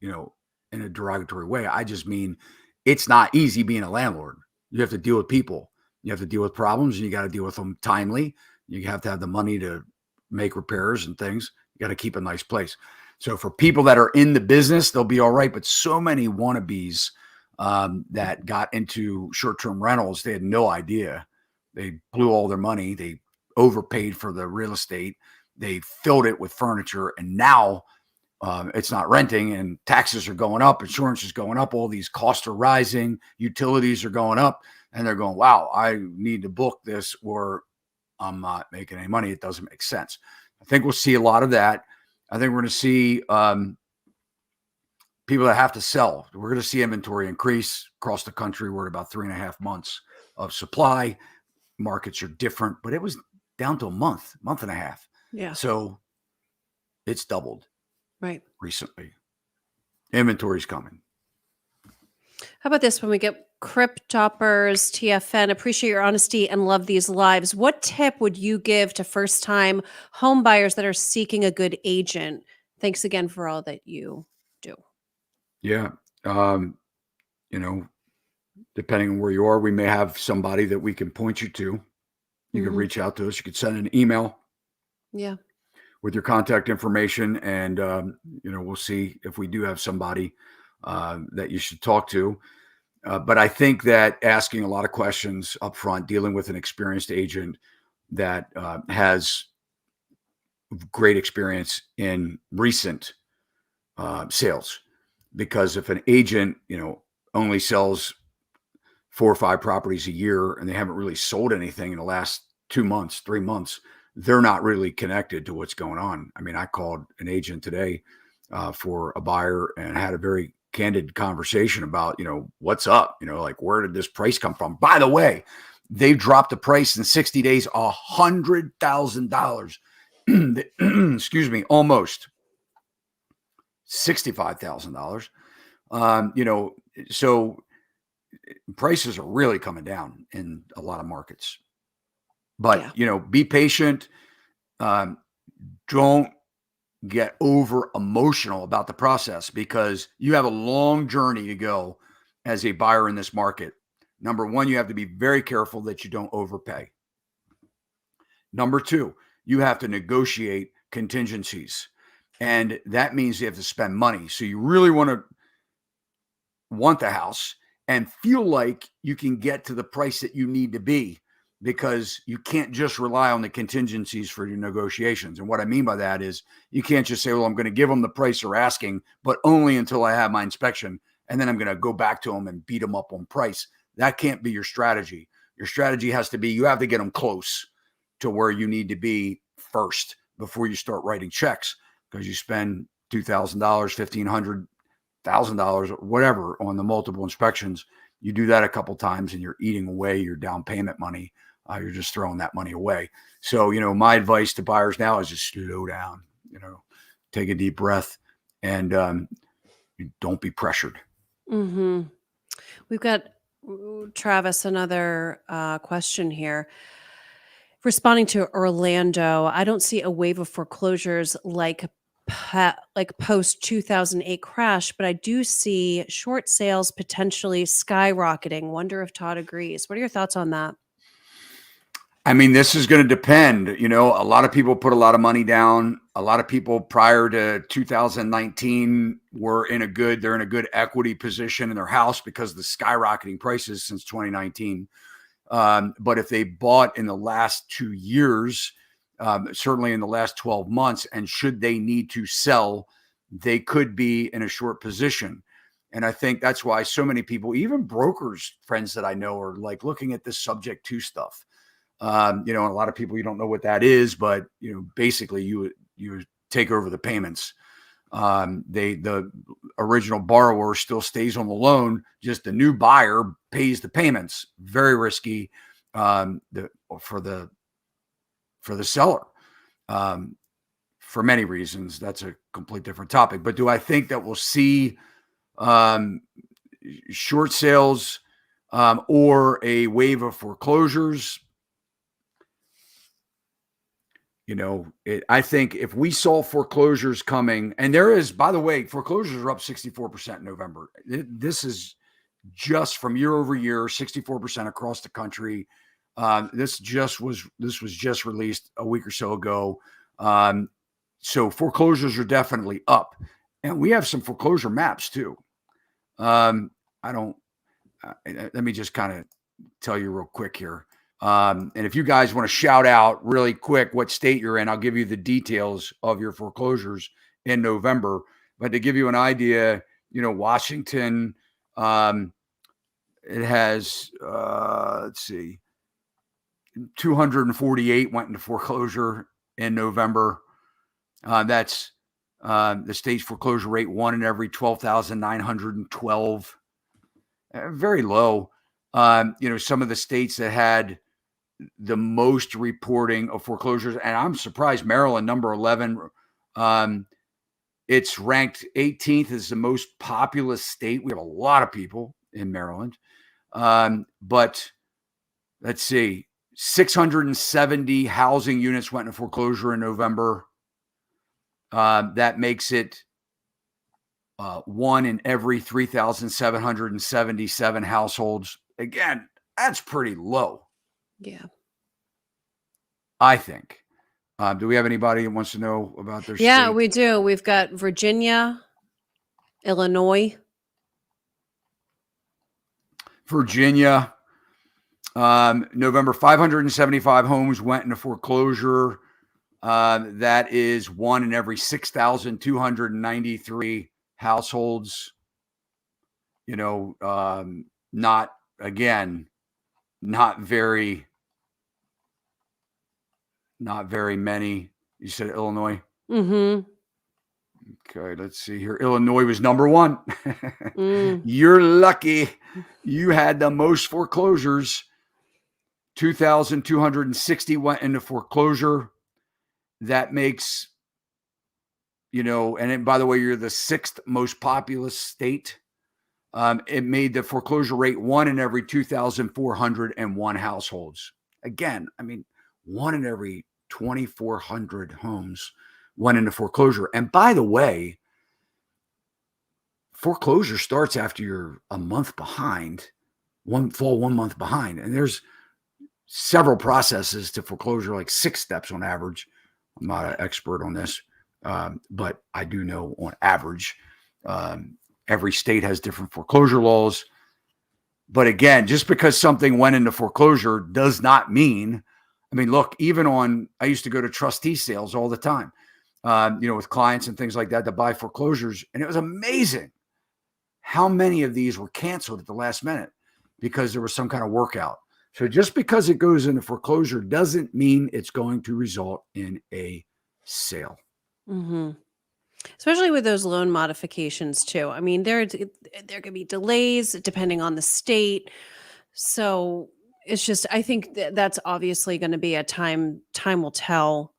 A: in a derogatory way. I just mean it's not easy being a landlord. You have to deal with people. You have to deal with problems, and you got to deal with them timely. You have to have the money to make repairs and things. You got to keep a nice place. So for people that are in the business, they'll be all right. But so many wannabes that got into short-term rentals, they had no idea. They blew all their money. They overpaid for the real estate. They filled it with furniture, and now it's not renting, and taxes are going up, insurance is going up, all these costs are rising, utilities are going up, and they're going, wow, I need to book this or I'm not making any money. It doesn't make sense. I think we'll see a lot of that. I think we're going to see people that have to sell. We're going to see inventory increase across the country. We're at about 3.5 months of supply. Markets are different, but it was down to a month and a half.
B: Yeah.
A: So it's doubled recently. Inventory's coming.
B: How about this? When we get Cryptoppers, TFN, appreciate your honesty and love these lives. What tip would you give to first-time home buyers that are seeking a good agent? Thanks again for all that you do.
A: Yeah. Depending on where you are, we may have somebody that we can point you to. You can reach out to us. You could send an email.
B: Yeah.
A: With your contact information, and we'll see if we do have somebody that you should talk to. But I think that asking a lot of questions up front, dealing with an experienced agent that has great experience in recent sales, because if an agent, only sells 4 or 5 properties a year and they haven't really sold anything in the last 2 months, 3 months, they're not really connected to what's going on. I mean, I called an agent today for a buyer and had a very candid conversation about, what's up, like, where did this price come from? By the way, they dropped the price in 60 days, $100,000. Excuse me, almost $65,000. So prices are really coming down in a lot of markets. But, be patient. Don't get over emotional about the process, because you have a long journey to go as a buyer in this market. Number one, you have to be very careful that you don't overpay. Number two, you have to negotiate contingencies. And that means you have to spend money. So you really want the house and feel like you can get to the price that you need to be, because you can't just rely on the contingencies for your negotiations. And what I mean by that is you can't just say, well, I'm going to give them the price they're asking, but only until I have my inspection. And then I'm going to go back to them and beat them up on price. That can't be your strategy. Your strategy has to be, you have to get them close to where you need to be first before you start writing checks, because you spend $2,000, $1,500, $1,000, whatever on the multiple inspections. You do that a couple times and you're eating away your down payment money. You're just throwing that money away. So, my advice to buyers now is just slow down, take a deep breath, and don't be pressured.
B: Mm-hmm. We've got Travis, another question here. Responding to Orlando, I don't see a wave of foreclosures like post 2008 crash, but I do see short sales potentially skyrocketing. Wonder if Todd agrees. What are your thoughts on that?
A: I mean, this is going to depend. A lot of people put a lot of money down. A lot of people prior to 2019 they're in a good equity position in their house because of the skyrocketing prices since 2019. But if they bought in the last 2 years, certainly in the last 12 months, and should they need to sell, they could be in a short position. And I think that's why so many people, even brokers, friends that I know, are like looking at this subject to stuff. And a lot of people, you don't know what that is, but basically you take over the payments. The original borrower still stays on the loan, just the new buyer pays the payments. Very risky for the seller, for many reasons. That's a complete different topic. But do I think that we'll see short sales or a wave of foreclosures? I think if we saw foreclosures coming, and there is, by the way, foreclosures are up 64% in November. This is just from year over year, 64% across the country. This was just released a week or so ago. So foreclosures are definitely up, and we have some foreclosure maps too. Let me just kind of tell you real quick here. And if you guys want to shout out really quick what state you're in, I'll give you the details of your foreclosures in November. But to give you an idea, Washington, it has, 248 went into foreclosure in November. That's the state's foreclosure rate, 1 in every 12,912. Very low. Some of the states that had the most reporting of foreclosures, and I'm surprised Maryland, number 11, it's ranked 18th as the most populous state. We have a lot of people in Maryland. But let's see, 670 housing units went into foreclosure in November. That makes it 1 in every 3,777 households. Again, that's pretty low.
B: Yeah.
A: I think. Do we have anybody that wants to know about their state?
B: Yeah, we do. We've got Virginia, Illinois.
A: Virginia, November, 575 homes went into foreclosure. That is 1 in every 6,293 households. Not very many. You said Illinois?
B: Mm-hmm.
A: Okay, let's see here. Illinois was number 1. You're lucky. You had the most foreclosures. 2,260 went into foreclosure. That makes, and by the way, you're the 6th most populous state. It made the foreclosure rate 1 in every 2,401 households. Again, 1 in every 2,400 homes went into foreclosure. And by the way, foreclosure starts after you're a month behind, 1 month behind. And there's several processes to foreclosure, like 6 steps on average. I'm not an expert on this, but I do know on average, every state has different foreclosure laws. But again, just because something went into foreclosure does not mean, look, I used to go to trustee sales all the time, with clients and things like that to buy foreclosures. And it was amazing how many of these were canceled at the last minute because there was some kind of workout. So just because it goes into foreclosure doesn't mean it's going to result in a sale.
B: Mm-hmm. Especially with those loan modifications too. I mean, there could be delays depending on the state. So it's just, I think that's obviously going to be a time will tell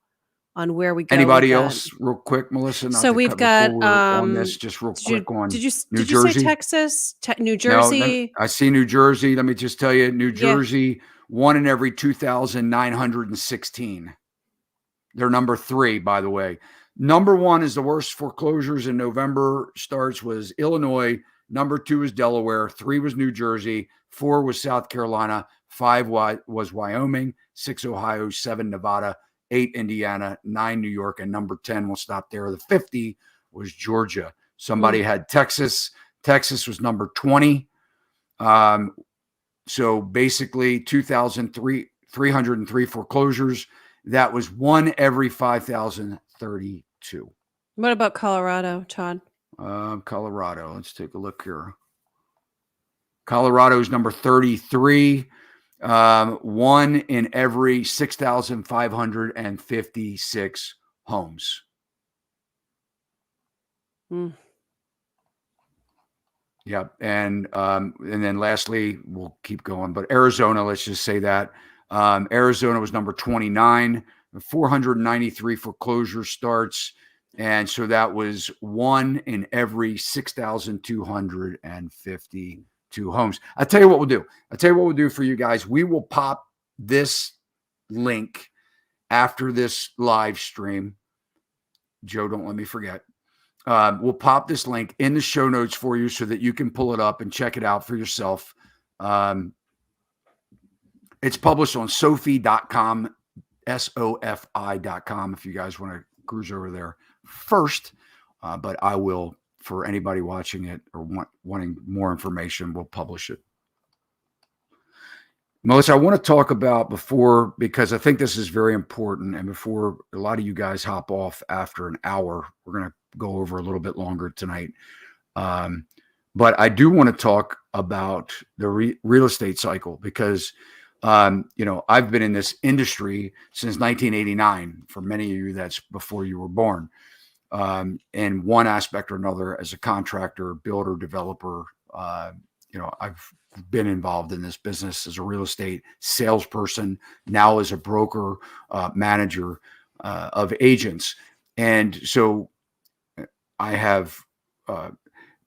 B: on where we go with
A: Anybody
B: that.
A: else, real quick, Melissa? Not
B: So
A: to
B: we've
A: cut before
B: got,
A: we're on this, just real quick on New
B: did you say
A: Jersey.
B: Texas, New
A: No,
B: Jersey?
A: I see New Jersey. Let me just tell you, New
B: Yeah.
A: Jersey, 1 in every 2,916. They're number 3, by the way. Number 1 is the worst foreclosures in November starts was Illinois. Number 2 is Delaware. 3 was New Jersey. 4 was South Carolina. 5 was Wyoming. 6 Ohio. 7 Nevada. 8 Indiana. 9 New York. And number 10, we'll stop there. The 50 was Georgia. Somebody had Texas. Texas was number 20. So basically 2,303 foreclosures. That was 1 every 5,032.
B: What about Colorado, Todd?
A: Colorado. Let's take a look here. Colorado is number 33. 1 in every 6,556 homes. Yeah. And then lastly, we'll keep going, but Arizona, let's just say that. Arizona was number 29, 493 foreclosure starts. And so that was 1 in every 6,252 homes. I'll tell you what we'll do. For you guys. We will pop this link after this live stream. Joe, don't let me forget. We'll pop this link in the show notes for you so that you can pull it up and check it out for yourself. It's published on Sofi.com, SOFI.com, if you guys want to cruise over there first. But I will, for anybody watching it or wanting more information, we'll publish it. Melissa, I want to talk about before, because I think this is very important, and before a lot of you guys hop off after an hour, we're going to go over a little bit longer tonight. But I do want to talk about the real estate cycle because I've been in this industry since 1989. For many of you, that's before you were born. In one aspect or another, as a contractor, builder, developer, I've been involved in this business as a real estate salesperson, now as a broker, manager of agents. And so I have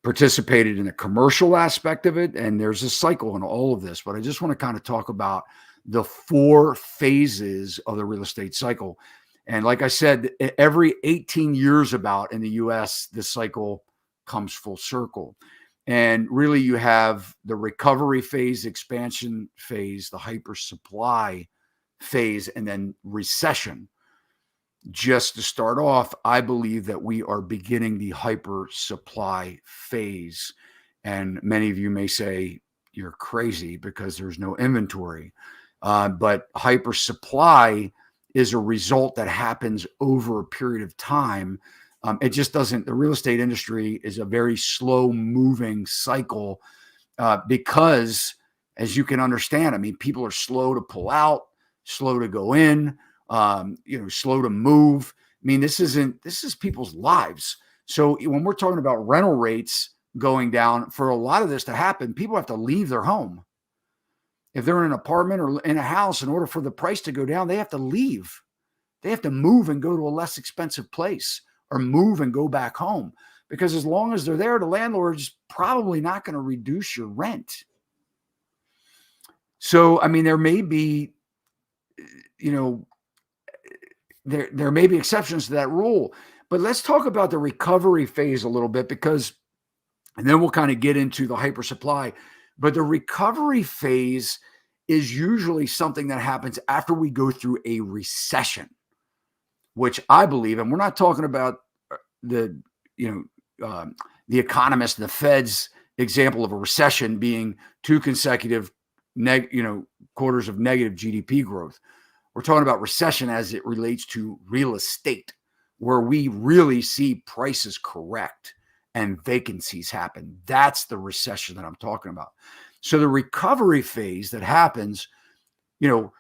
A: participated in the commercial aspect of it, and there's a cycle in all of this, but I just want to kind of talk about the 4 phases of the real estate cycle. And like I said, every 18 years about in the US, this cycle comes full circle. And really you have the recovery phase, expansion phase, the hyper supply phase, and then recession. Just to start off, I believe that we are beginning the hyper supply phase. And many of you may say you're crazy because there's no inventory. But hyper supply is a result that happens over a period of time. It just doesn't, the real estate industry is a very slow moving cycle because, as you can understand, I mean, people are slow to pull out, slow to go in, slow to move. I mean, this is people's lives. So when we're talking about rental rates going down, for a lot of this to happen, people have to leave their home. If they're in an apartment or in a house, in order for the price to go down, they have to leave. They have to move and go to a less expensive place or move and go back home, because as long as they're there, the landlord's probably not going to reduce your rent. So, I mean, there may be, there may be exceptions to that rule, but let's talk about the recovery phase a little bit, because, and then we'll kind of get into the hyper supply. But the recovery phase is usually something that happens after we go through a recession, which I believe, and we're not talking about the economist, the Fed's example of a recession being 2 consecutive quarters of negative GDP growth. We're talking about recession as it relates to real estate, where we really see prices correct and vacancies happen. That's the recession that I'm talking about. So the recovery phase that happens you know,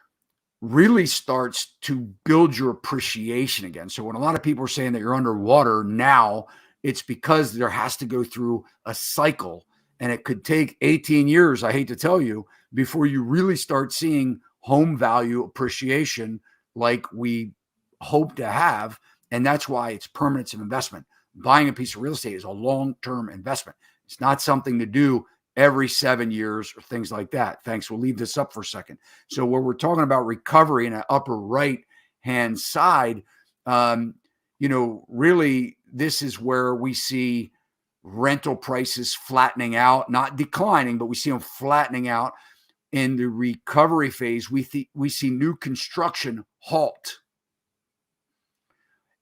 A: really starts to build your appreciation again. So when a lot of people are saying that you're underwater now, it's because there has to go through a cycle, and it could take 18 years, I hate to tell you, before you really start seeing home value appreciation like we hope to have. And that's why it's permanence of investment. Buying a piece of real estate is a long-term investment. It's not something to do every 7 years or things like that. Thanks. We'll leave this up for a second. So where we're talking about recovery in an upper right hand side, really this is where we see rental prices flattening out, not declining, but we see them flattening out. In the recovery phase, we see new construction halt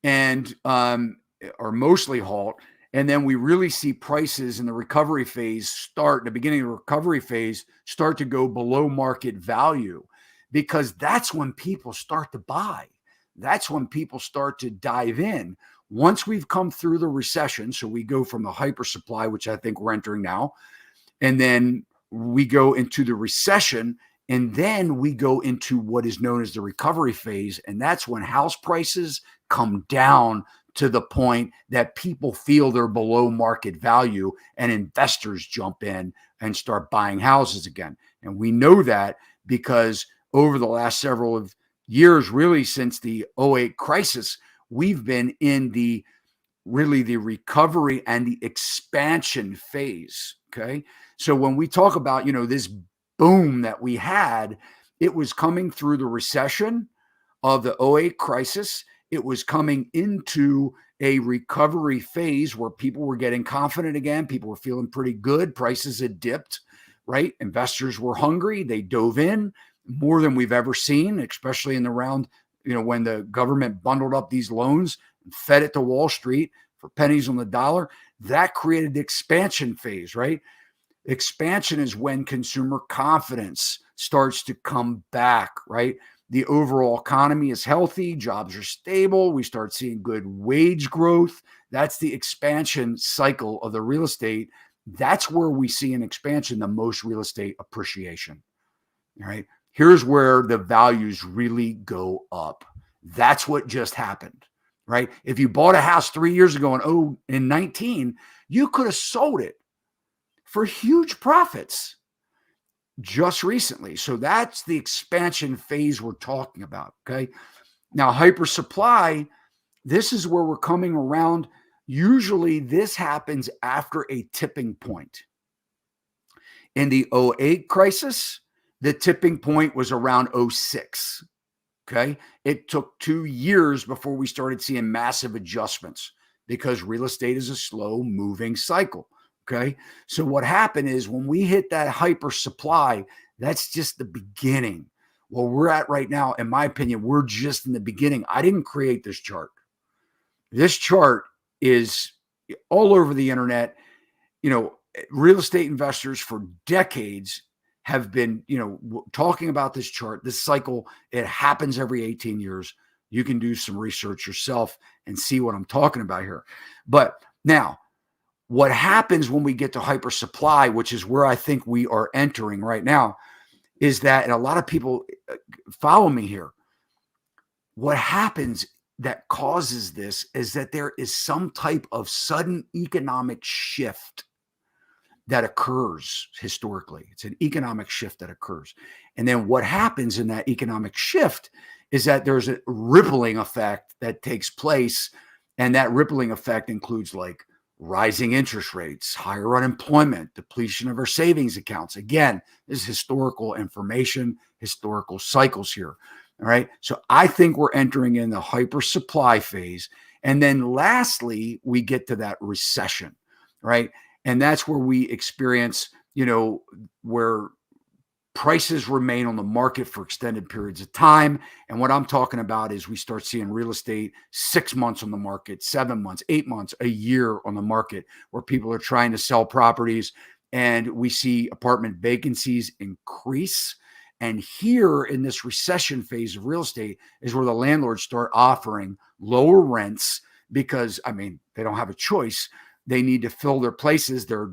A: and or mostly halt. And then we really see prices in the recovery phase the beginning of the recovery phase start to go below market value, because that's when people start to buy. That's when people start to dive in. Once we've come through the recession, so we go from the hyper supply, which I think we're entering now, and then we go into the recession, and then we go into what is known as the recovery phase. And that's when house prices come down to the point that people feel they're below market value, and investors jump in and start buying houses again. And we know that because over the last several years, really since the '08 crisis, we've been in the recovery and the expansion phase. Okay. So when we talk about, this boom that we had, it was coming through the recession of the '08 crisis. It was coming into a recovery phase where people were getting confident again. People were feeling pretty good. Prices had dipped, right? Investors were hungry. They dove in more than we've ever seen, especially in the round, when the government bundled up these loans and fed it to Wall Street for pennies on the dollar. That created the expansion phase, right? Expansion is when consumer confidence starts to come back, right? The overall economy is healthy, jobs are stable, we start seeing good wage growth. That's the expansion cycle of the real estate. That's where we see an expansion, the most real estate appreciation. All right. Here's where the values really go up. That's what just happened, right? If you bought a house 3 years ago in 19, you could have sold it for huge profits just recently. So that's the expansion phase we're talking about. Okay. Now, hyper supply, this is where we're coming around. Usually this happens after a tipping point. In the '08 crisis, the tipping point was around '06. Okay. It took 2 years before we started seeing massive adjustments, because real estate is a slow moving cycle. Okay. So what happened is when we hit that hyper supply, that's just the beginning. Well, we're at right now, in my opinion, we're just in the beginning. I didn't create this chart. This chart is all over the internet. Real estate investors for decades have been, talking about this chart, this cycle. It happens every 18 years. You can do some research yourself and see what I'm talking about here. But now, what happens when we get to hyper supply, which is where I think we are entering right now, is that, and a lot of people follow me here, what happens that causes this is that there is some type of sudden economic shift that occurs historically. It's an economic shift that occurs. And then what happens in that economic shift is that there's a rippling effect that takes place. And that rippling effect includes like rising interest rates, higher unemployment, depletion of our savings accounts. Again, this is historical information, historical cycles here. All right. So I think we're entering in the hyper supply phase. And then lastly, we get to that recession, right? And that's where we experience, where prices remain on the market for extended periods of time. And what I'm talking about is we start seeing real estate 6 months on the market, 7 months, 8 months, a year on the market, where people are trying to sell properties, and we see apartment vacancies increase. And here in this recession phase of real estate is where the landlords start offering lower rents because, they don't have a choice. They need to fill their places. They're,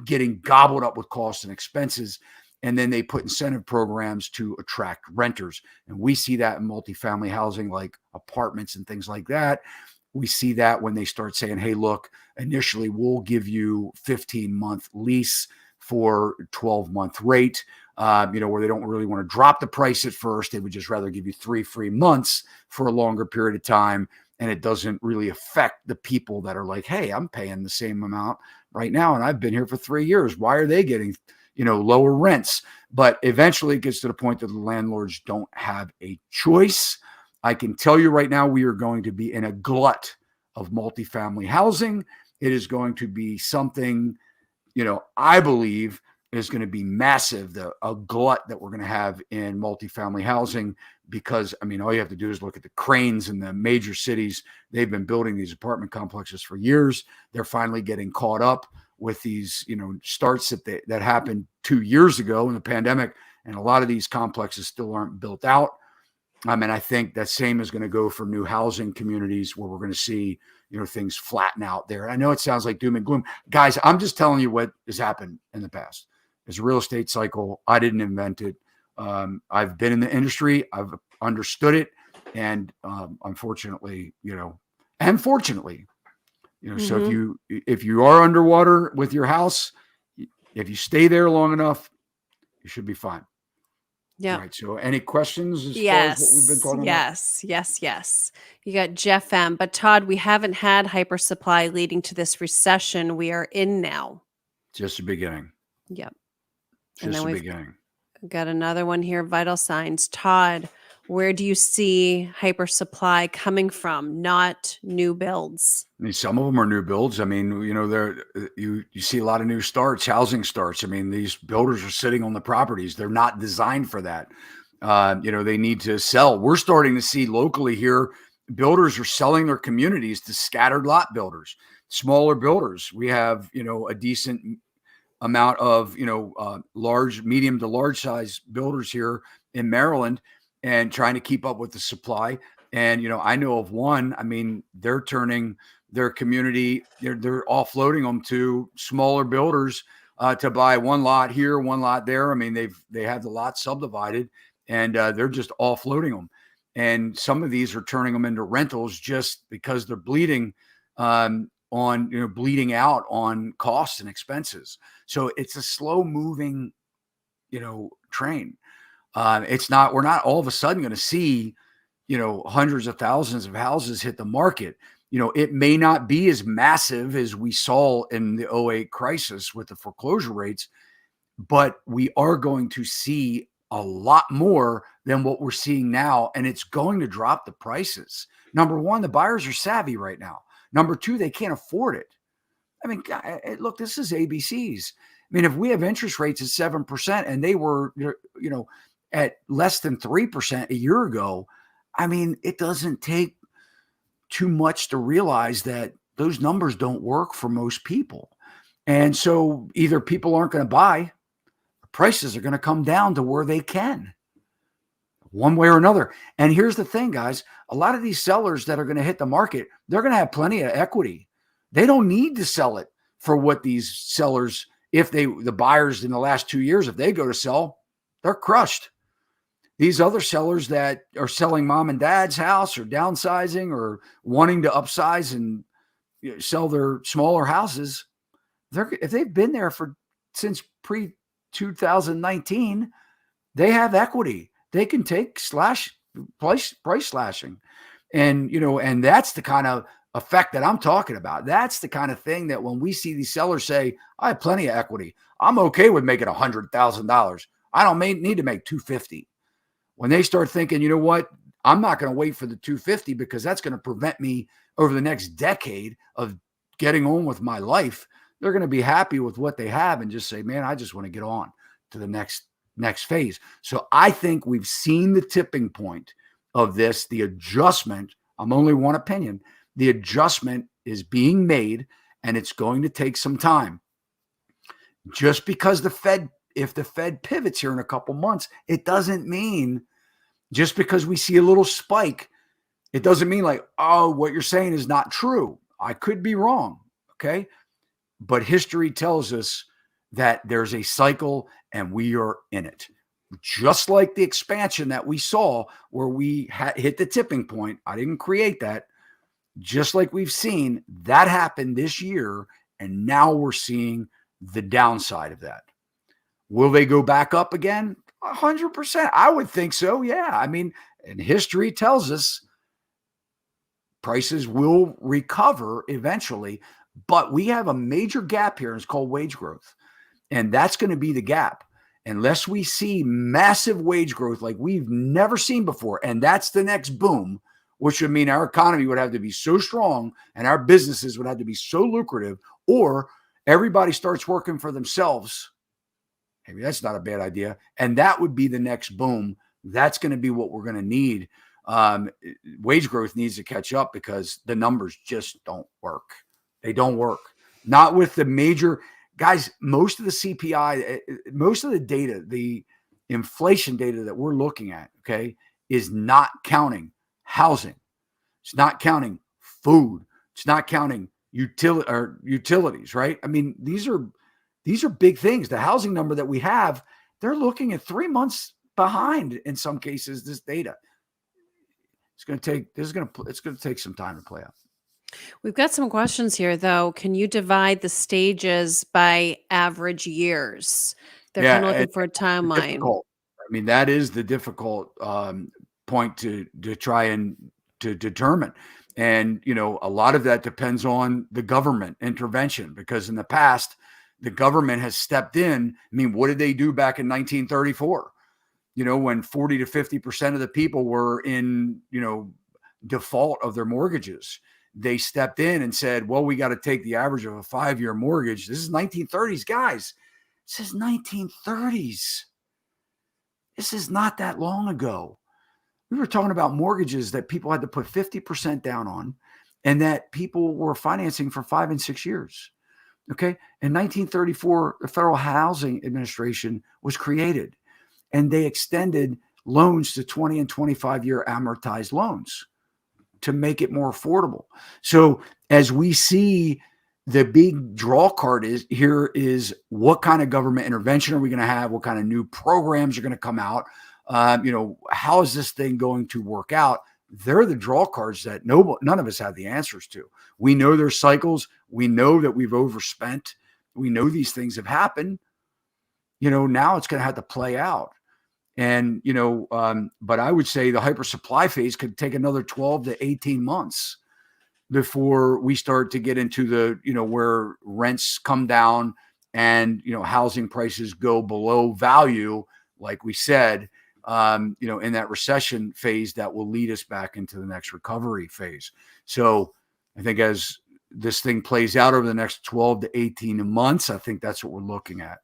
A: getting gobbled up with costs and expenses. and then they put incentive programs to attract renters. And we see that in multifamily housing, like apartments and things like that. We see that when they start saying, hey, look, initially we'll give you 15-month lease for 12-month rate, where they don't really want to drop the price at first. They would just rather give you 3 free months for a longer period of time. And it doesn't really affect the people that are like, hey, I'm paying the same amount right now, and I've been here for 3 years. Why are they getting, lower rents? But eventually it gets to the point that the landlords don't have a choice. I can tell you right now, we are going to be in a glut of multifamily housing. It is going to be something, I believe is going to be massive, a glut that we're going to have in multifamily housing, because, all you have to do is look at the cranes in the major cities. They've been building these apartment complexes for years. They're finally getting caught up with these, starts that happened 2 years ago in the pandemic. And a lot of these complexes still aren't built out. I think that same is going to go for new housing communities, where we're going to see, things flatten out there. I know it sounds like doom and gloom. Guys, I'm just telling you what has happened in the past. It's a real estate cycle. I didn't invent it. I've been in the industry. I've understood it. And unfortunately, and fortunately, so if you are underwater with your house, if you stay there long enough, you should be fine.
B: Yeah.
A: Right. So any questions as far as what we've been talking about?
B: Yes. You got Jeff M. But Todd, we haven't had hypersupply leading to this recession we are in now.
A: Just the beginning.
B: Yep.
A: Just the beginning.
B: Got another one here, Vital Signs. Todd, where do you see hypersupply coming from? Not new builds.
A: Some of them are new builds. You see a lot of new starts, housing starts. These builders are sitting on the properties. They're not designed for that. They need to sell. We're starting to see locally here, builders are selling their communities to scattered lot builders, smaller builders. We have, a decent amount of, large, medium to large size builders here in Maryland, and trying to keep up with the supply. And, I know of one, they're turning their community, they're offloading them to smaller builders to buy one lot here, one lot there. They have the lot subdivided, and they're just offloading them. And some of these are turning them into rentals just because they're bleeding bleeding out on costs and expenses. So it's a slow moving, train. We're not all of a sudden going to see, hundreds of thousands of houses hit the market. It may not be as massive as we saw in the 2008 crisis with the foreclosure rates, but we are going to see a lot more than what we're seeing now. And it's going to drop the prices. Number one, the buyers are savvy right now. Number two, they can't afford it. Look, this is ABCs. If we have interest rates at 7% and they were, at less than 3% a year ago, it doesn't take too much to realize that those numbers don't work for most people. And so either people aren't going to buy, or prices are going to come down to where they can, one way or another. And here's the thing, guys, a lot of these sellers that are going to hit the market, they're going to have plenty of equity. They don't need to sell it for what these sellers, the buyers in the last 2 years, if they go to sell, they're crushed. These other sellers that are selling mom and dad's house or downsizing or wanting to upsize and sell their smaller houses, if they've been there since pre-2019, they have equity. They can take price slashing. And, and that's the kind of effect that I'm talking about. That's the kind of thing that when we see these sellers say, I have plenty of equity, I'm okay with making $100,000. I don't need to make $250,000. When they start thinking, you know what, I'm not going to wait for the 250 because that's going to prevent me over the next decade of getting on with my life. They're going to be happy with what they have and just say, man, I just want to get on to the next phase. So I think we've seen the tipping point of this, the adjustment. I'm only one opinion. The adjustment is being made, and it's going to take some time. Just because if the Fed pivots here in a couple months, it doesn't mean, just because we see a little spike, it doesn't mean like, oh, what you're saying is not true. I could be wrong. Okay. But history tells us that there's a cycle and we are in it. Just like the expansion that we saw where we hit the tipping point. I didn't create that. Just like we've seen that happen this year. And now we're seeing the downside of that. Will they go back up again? 100%. I would think so. Yeah. I mean, and history tells us prices will recover eventually, but we have a major gap here. And it's called wage growth. And that's going to be the gap. Unless we see massive wage growth like we've never seen before, and that's the next boom, which would mean our economy would have to be so strong and our businesses would have to be so lucrative, or everybody starts working for themselves. Maybe that's not a bad idea. And that would be the next boom. That's going to be what we're going to need. Wage growth needs to catch up because the numbers just don't work. They don't work. Not with the major guys. Most of the CPI, most of the data, the inflation data that we're looking at, okay, is not counting housing. It's not counting food. It's not counting utilities, right? I mean, these are big things. The housing number that we have, they're looking at 3 months behind in some cases. This data, it's going to take some time to play out.
B: We've got some questions here, though. Can you divide the stages by average years? They're kind of looking for a timeline.
A: Difficult. I mean, that is the difficult point to try and to determine. And, you know, a lot of that depends on the government intervention, because in the past, the government has stepped in. I mean, what did they do back in 1934? You know, when 40 to 50% of the people were in, you know, default of their mortgages, they stepped in and said, well, we got to take the average of a 5-year mortgage. This is 1930s, guys. This is 1930s. This is not that long ago. We were talking about mortgages that people had to put 50% down on and that people were financing for 5 and 6 years. Okay. In 1934, the Federal Housing Administration was created and they extended loans to 20 and 25-year amortized loans to make it more affordable. So as we see, the big draw card is what kind of government intervention are we going to have? What kind of new programs are going to come out? You know, how is this thing going to work out? They're the draw cards that none of us have the answers to. We know there's cycles. We know that we've overspent. We know these things have happened. You know, now it's going to have to play out. And, you know, but I would say the hyper supply phase could take another 12 to 18 months before we start to get into the, you know, where rents come down and, you know, housing prices go below value, like we said, you know, in that recession phase that will lead us back into the next recovery phase. So I think as this thing plays out over the next 12 to 18 months, I think that's what we're looking at.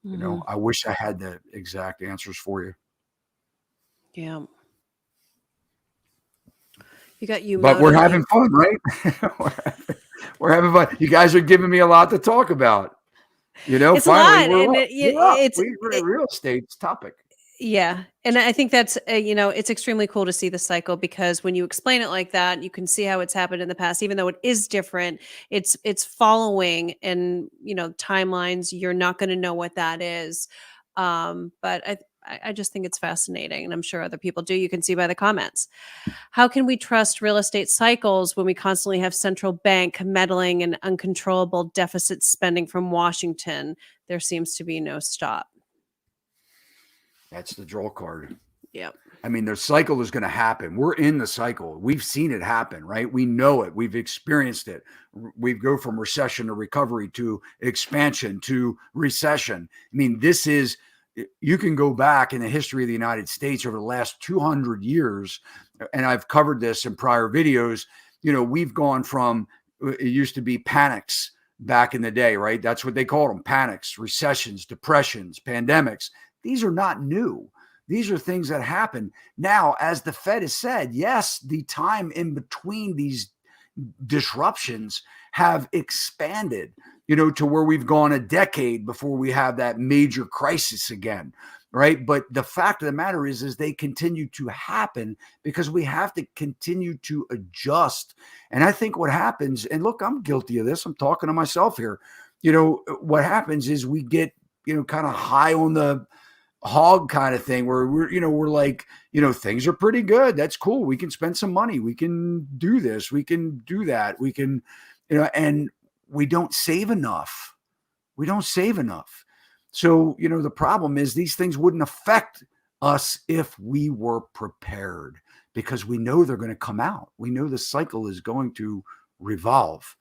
A: You know, I wish I had the exact answers for you.
B: Yeah. You got you.
A: But we're having fun, right? we're having fun. You guys are giving me a lot to talk about. You know,
B: it's
A: finally,
B: a lot,
A: we're a real estate topic.
B: Yeah. And I think that's, you know, it's extremely cool to see the cycle, because when you explain it like that, you can see how it's happened in the past, even though it is different, it's following and, you know, timelines. You're not going to know what that is. But I just think it's fascinating, and I'm sure other people do. You can see by the comments. How can we trust real estate cycles when we constantly have central bank meddling and uncontrollable deficit spending from Washington? There seems to be no stop.
A: That's the draw card.
B: Yeah.
A: I mean, the cycle is going to happen. We're in the cycle. We've seen it happen, right? We know it. We've experienced it. We go from recession to recovery to expansion to recession. I mean, you can go back in the history of the United States over the last 200 years, and I've covered this in prior videos. You know, we've gone from, it used to be panics back in the day, right? That's what they called them, panics, recessions, depressions, pandemics. These are not new. These are things that happen. Now, as the Fed has said, yes, the time in between these disruptions have expanded, you know, to where we've gone a decade before we have that major crisis again, right? But the fact of the matter is they continue to happen because we have to continue to adjust. And I think what happens, and look, I'm guilty of this. I'm talking to myself here. what happens is we get, kind of high on the hog kind of thing where we're like, things are pretty good. That's cool. We can spend some money. We can do this. We can do that. We can, and we don't save enough. We don't save enough. So, the problem is these things wouldn't affect us if we were prepared, because we know they're going to come out. We know the cycle is going to revolve.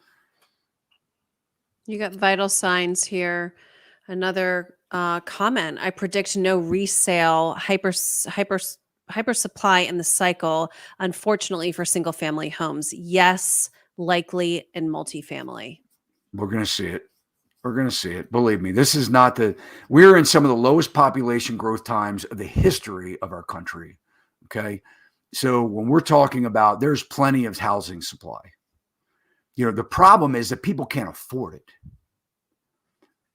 B: You got vital signs here. Another comment. I predict no resale hyper supply in the cycle, unfortunately, for single family homes. Yes, likely in multifamily.
A: We're going to see it. We're going to see it. Believe me, this is not we're in some of the lowest population growth times of the history of our country. Okay. So when we're talking about, there's plenty of housing supply. The problem is that people can't afford it.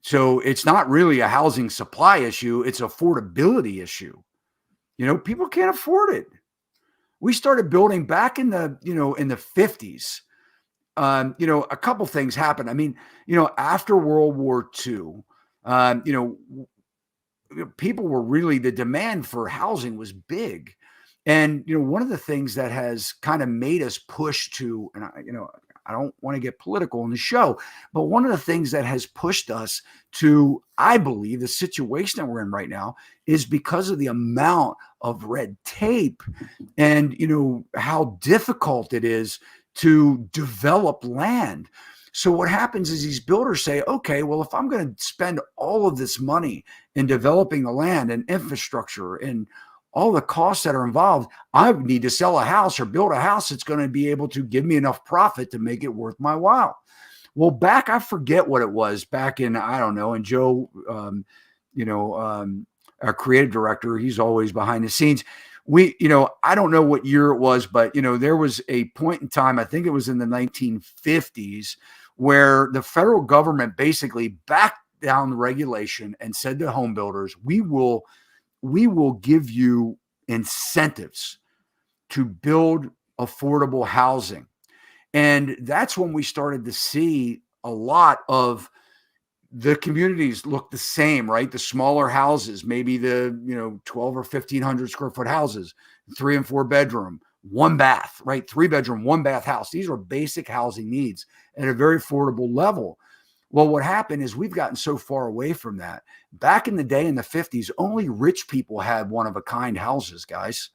A: So it's not really a housing supply issue. It's affordability issue. People can't afford it. We started building back in the 50s. A couple things happened. I mean, after World War II, people were really, the demand for housing was big. And, one of the things that has kind of made us push to, and I don't want to get political in the show, but one of the things that has pushed us to, I believe, the situation that we're in right now is because of the amount of red tape and, how difficult it is to develop land. So what happens is these builders say, okay, well, if I'm going to spend all of this money in developing the land and infrastructure and all the costs that are involved, I need to sell a house or build a house that's going to be able to give me enough profit to make it worth my while. Well, I forget what it was back in, I don't know. And Joe, our creative director, he's always behind the scenes. I don't know what year it was, but, there was a point in time, I think it was in the 1950s, where the federal government basically backed down the regulation and said to home builders, we will give you incentives to build affordable housing. And that's when we started to see a lot of the communities look the same, right? The smaller houses, maybe the 12 or 1,500 square foot houses, 3 and 4 bedroom, 1 bath, right? 3 bedroom, 1 bath house. These are basic housing needs at a very affordable level. Well, what happened is we've gotten so far away from that. Back in the day, in the 50s, only rich people had one-of-a-kind houses, guys.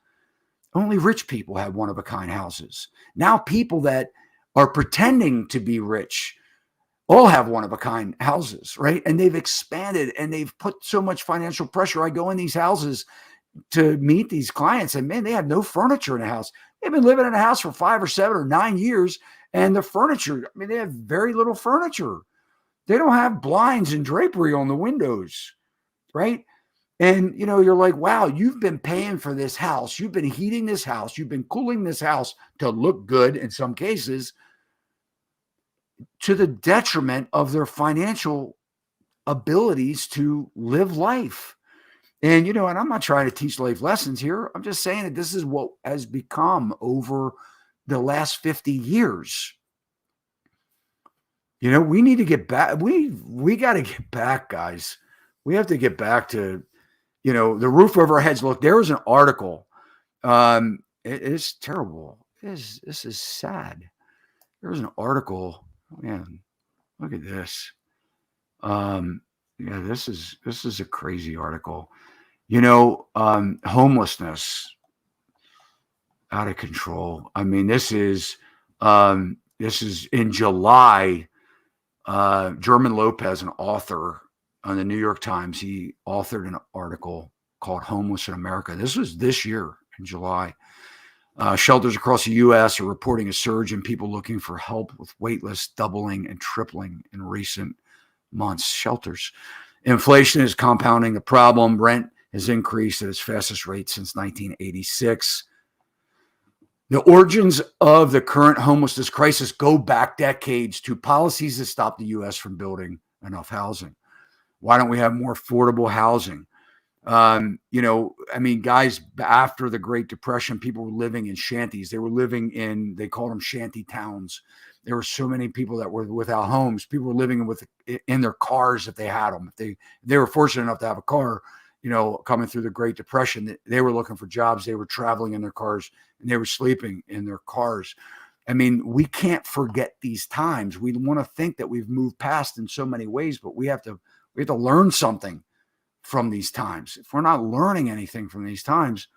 A: Only rich people had one-of-a-kind houses. Now people that are pretending to be rich all have one-of-a-kind houses, right? And they've expanded and they've put so much financial pressure. I go in these houses to meet these clients and, man, they have no furniture in the house. They've been living in a house for 5 or 7 or 9 years, and the furniture, they have very little furniture. They don't have blinds and drapery on the windows, right? And, you're like, wow, you've been paying for this house. You've been heating this house. You've been cooling this house to look good in some cases, to the detriment of their financial abilities to live life. And, and I'm not trying to teach life lessons here. I'm just saying that this is what has become over the last 50 years. We need to get back. We got to get back, guys. We have to get back to, the roof over our heads. Look, there was an article. It's terrible. This is sad. There was an article. Man, look at this. This is a crazy article. Homelessness out of control. I mean, this is in July. German Lopez, an author on the New York Times, he authored an article called Homeless in America. This was this year in July. Shelters across the U.S. are reporting a surge in people looking for help, with wait lists doubling and tripling in recent months. Shelters. Inflation is compounding the problem. Rent has increased at its fastest rate since 1986. The origins of the current homelessness crisis go back decades to policies that stopped the U.S. from building enough housing. Why don't we have more affordable housing? You know, I mean, guys, after the Great Depression, people were living in shanties. They were living in, they called them shanty towns. There were so many people that were without homes. People were living in their cars if they had them. If they were fortunate enough to have a car, you know, coming through the Great Depression, they were looking for jobs. They were traveling in their cars and they were sleeping in their cars. I mean, we can't forget these times. We want to think that we've moved past in so many ways, but we have to learn something from these times. If we're not learning anything from these times,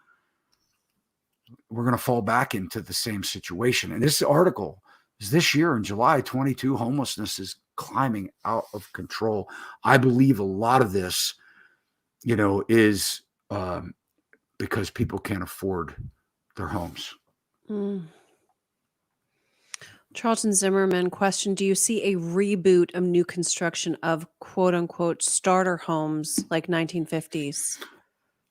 A: we're going to fall back into the same situation. And this article is this year in July 22, homelessness is climbing out of control. I believe a lot of this, you know, is because people can't afford their homes.
B: Charlton Zimmerman question, do you see a reboot of new construction of quote unquote starter homes like 1950s?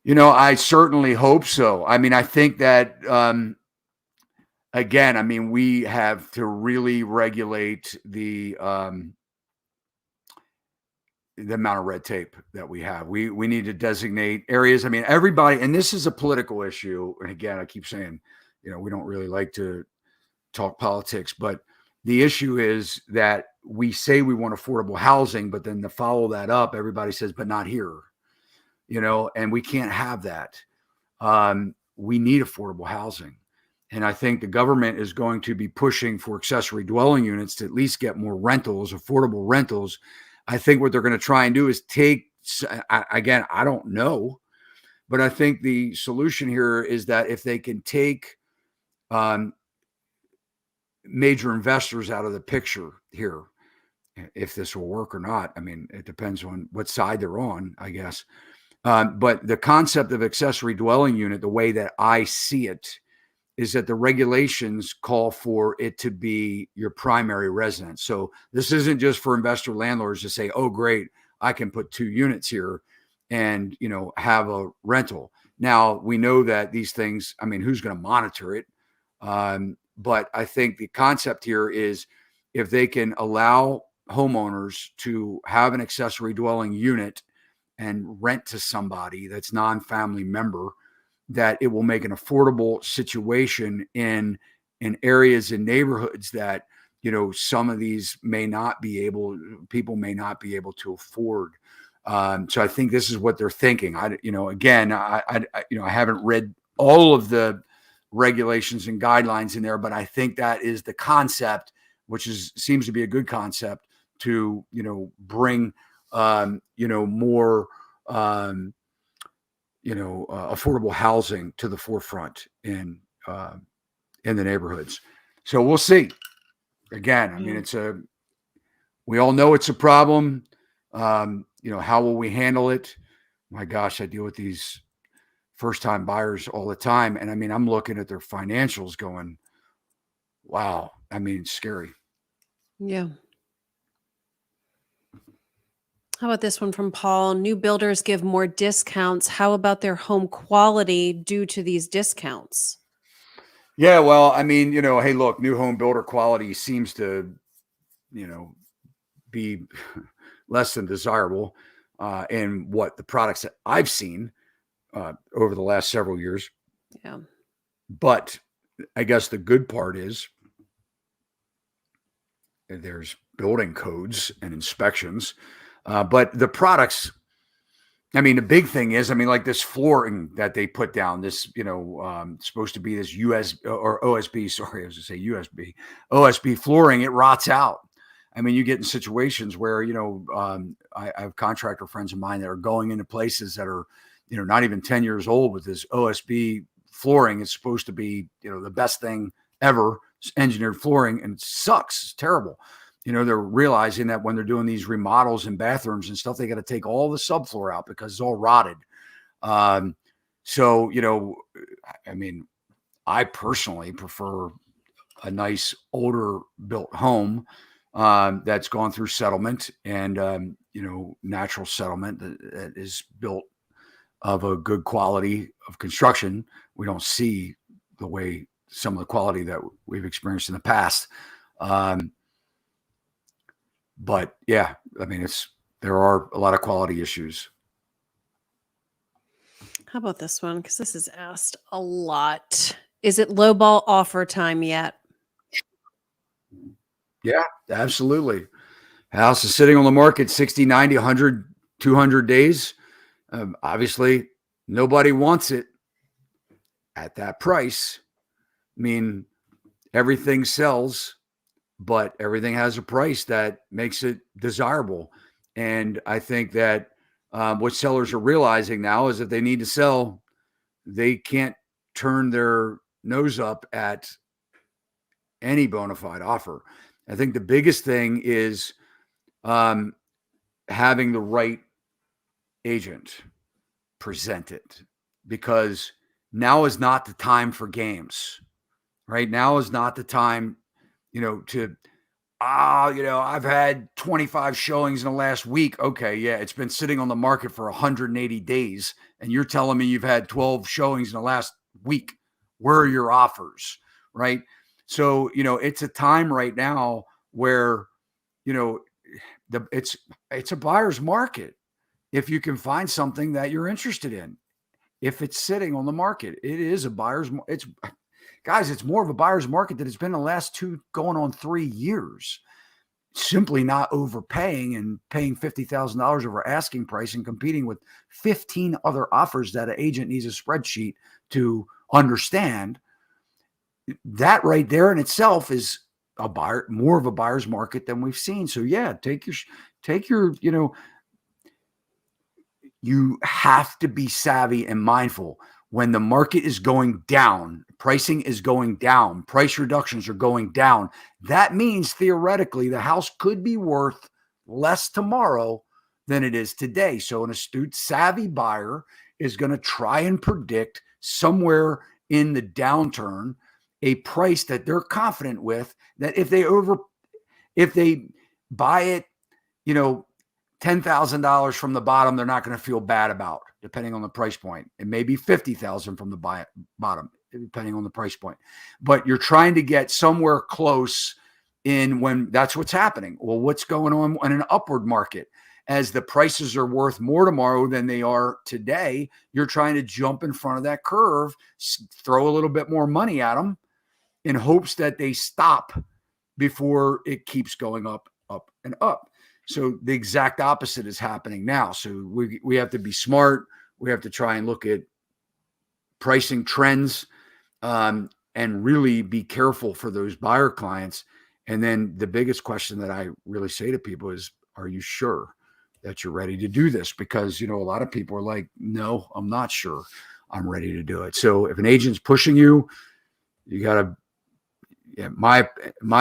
A: You know, I certainly hope so. I mean, I think that, again, I mean, we have to really regulate the amount of red tape that we have. We need to designate areas. I mean, everybody, and this is a political issue. And again, I keep saying, you know, we don't really like to talk politics, but the issue is that we say we want affordable housing, but then to follow that up, everybody says, but not here, you know, and we can't have that. We need affordable housing. And I think the government is going to be pushing for accessory dwelling units to at least get more rentals, affordable rentals. I think what they're going to try and do is again, I don't know, but I think the solution here is that if they can take major investors out of the picture here, if this will work or not, I mean, it depends on what side they're on, I guess. But the concept of accessory dwelling unit, the way that I see it, is that the regulations call for it to be your primary residence. So this isn't just for investor landlords to say, oh, great, I can put 2 units here and, you know, have a rental. Now, we know that these things, I mean, who's going to monitor it? But I think the concept here is if they can allow homeowners to have an accessory dwelling unit and rent to somebody that's non-family member, that it will make an affordable situation in areas and neighborhoods that, you know, some of these people may not be able to afford. So I think this is what they're thinking. I haven't read all of the regulations and guidelines in there, but I think that is the concept, which seems to be a good concept to, you know, bring, more, affordable housing to the forefront in the neighborhoods. So we'll see. Again, I mean, we all know it's a problem. How will we handle it? My gosh, I deal with these first-time buyers all the time. And I mean, I'm looking at their financials going, wow. I mean, it's scary.
B: Yeah. How about this one from Paul? New builders give more discounts. How about their home quality due to these discounts?
A: Yeah, well, I mean, hey, look, new home builder quality seems to, be less than desirable in what the products that I've seen over the last several years.
B: Yeah.
A: But I guess the good part is there's building codes and inspections. But the products, I mean, the big thing is, I mean, like this flooring that they put down, this, supposed to be this OSB flooring, it rots out. I mean, you get in situations where, I have contractor friends of mine that are going into places that are, not even 10 years old with this OSB flooring. It's supposed to be, the best thing ever, engineered flooring, and it sucks. It's terrible. They're realizing that when they're doing these remodels in bathrooms and stuff, they got to take all the subfloor out because it's all rotted. So, I mean, I personally prefer a nice older built home that's gone through settlement and, natural settlement that is built of a good quality of construction. We don't see the way some of the quality that we've experienced in the past. But yeah, I mean, there are a lot of quality issues.
B: How about this one? Because this is asked a lot. Is it lowball offer time yet?
A: Yeah, absolutely. House is sitting on the market 60, 90, 100, 200 days. Obviously, nobody wants it at that price. I mean, everything sells, but everything has a price that makes it desirable. And I think that what sellers are realizing now is that they need to sell. They can't turn their nose up at any bona fide offer. I think the biggest thing is having the right agent present it, because now is not the time for games. Right now is not the time, to I've had 25 showings in the last week. Okay, yeah, it's been sitting on the market for 180 days, and you're telling me you've had 12 showings in the last week. Where are your offers? Right? So, it's a time right now where, it's a buyer's market. If you can find something that you're interested in, if it's sitting on the market, it is a buyer's. It's more of a buyer's market than it's been the last 2 going on 3 years. Simply not overpaying and paying $50,000 over asking price and competing with 15 other offers that an agent needs a spreadsheet to understand. That right there in itself is more of a buyer's market than we've seen. So yeah, take your, you have to be savvy and mindful. When the market is going down, pricing is going down, price reductions are going down. That means theoretically the house could be worth less tomorrow than it is today. So an astute, savvy buyer is going to try and predict somewhere in the downturn a price that they're confident with, that if they buy it, $10,000 from the bottom, they're not going to feel bad about, depending on the price point. It may be $50,000 from the bottom, depending on the price point. But you're trying to get somewhere close in when that's what's happening. Well, what's going on in an upward market? As the prices are worth more tomorrow than they are today, you're trying to jump in front of that curve, throw a little bit more money at them in hopes that they stop before it keeps going up, up, and up. So the exact opposite is happening now. So we have to be smart. We have to try and look at pricing trends and really be careful for those buyer clients. And then the biggest question that I really say to people is, are you sure that you're ready to do this? Because, a lot of people are like, no, I'm not sure I'm ready to do it. So if an agent's pushing you, you got to, my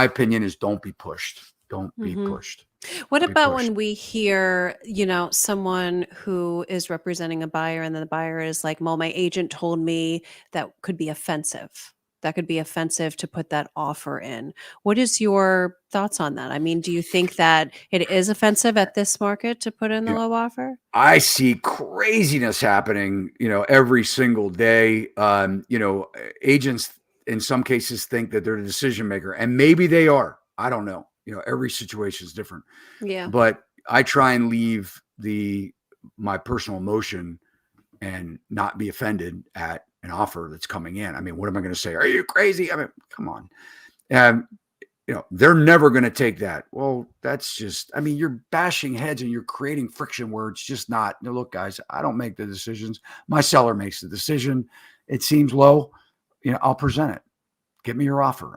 A: opinion is don't be pushed. Don't be pushed.
B: What about when we hear, someone who is representing a buyer and then the buyer is like, well, my agent told me that could be offensive. That could be offensive to put that offer in. What is your thoughts on that? I mean, do you think that it is offensive at this market to put in the low offer?
A: I see craziness happening, every single day. Agents in some cases think that they're the decision maker, and maybe they are. I don't know. Every situation is different.
B: Yeah.
A: But I try and leave my personal emotion and not be offended at an offer that's coming in. I mean, what am I going to say? Are you crazy? I mean, come on. They're never going to take that. Well, that's just, you're bashing heads and you're creating friction where it's just not. No, look, guys, I don't make the decisions. My seller makes the decision. It seems low. I'll present it. Get me your offer.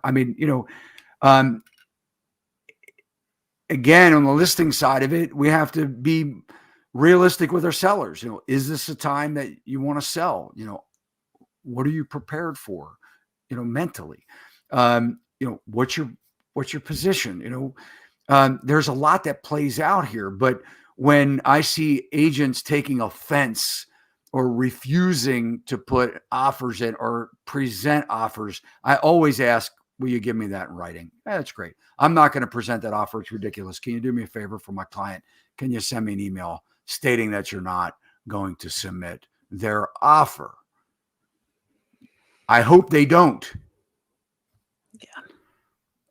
A: Again, on the listing side of it, we have to be realistic with our sellers. Is this a time that you want to sell? What are you prepared for? Mentally. What's your position? There's a lot that plays out here. But when I see agents taking offense or refusing to put offers in or present offers, I always ask, will you give me that in writing? That's great. I'm not going to present that offer. It's ridiculous. Can you do me a favor for my client? Can you send me an email stating that you're not going to submit their offer? I hope they don't.
B: Yeah.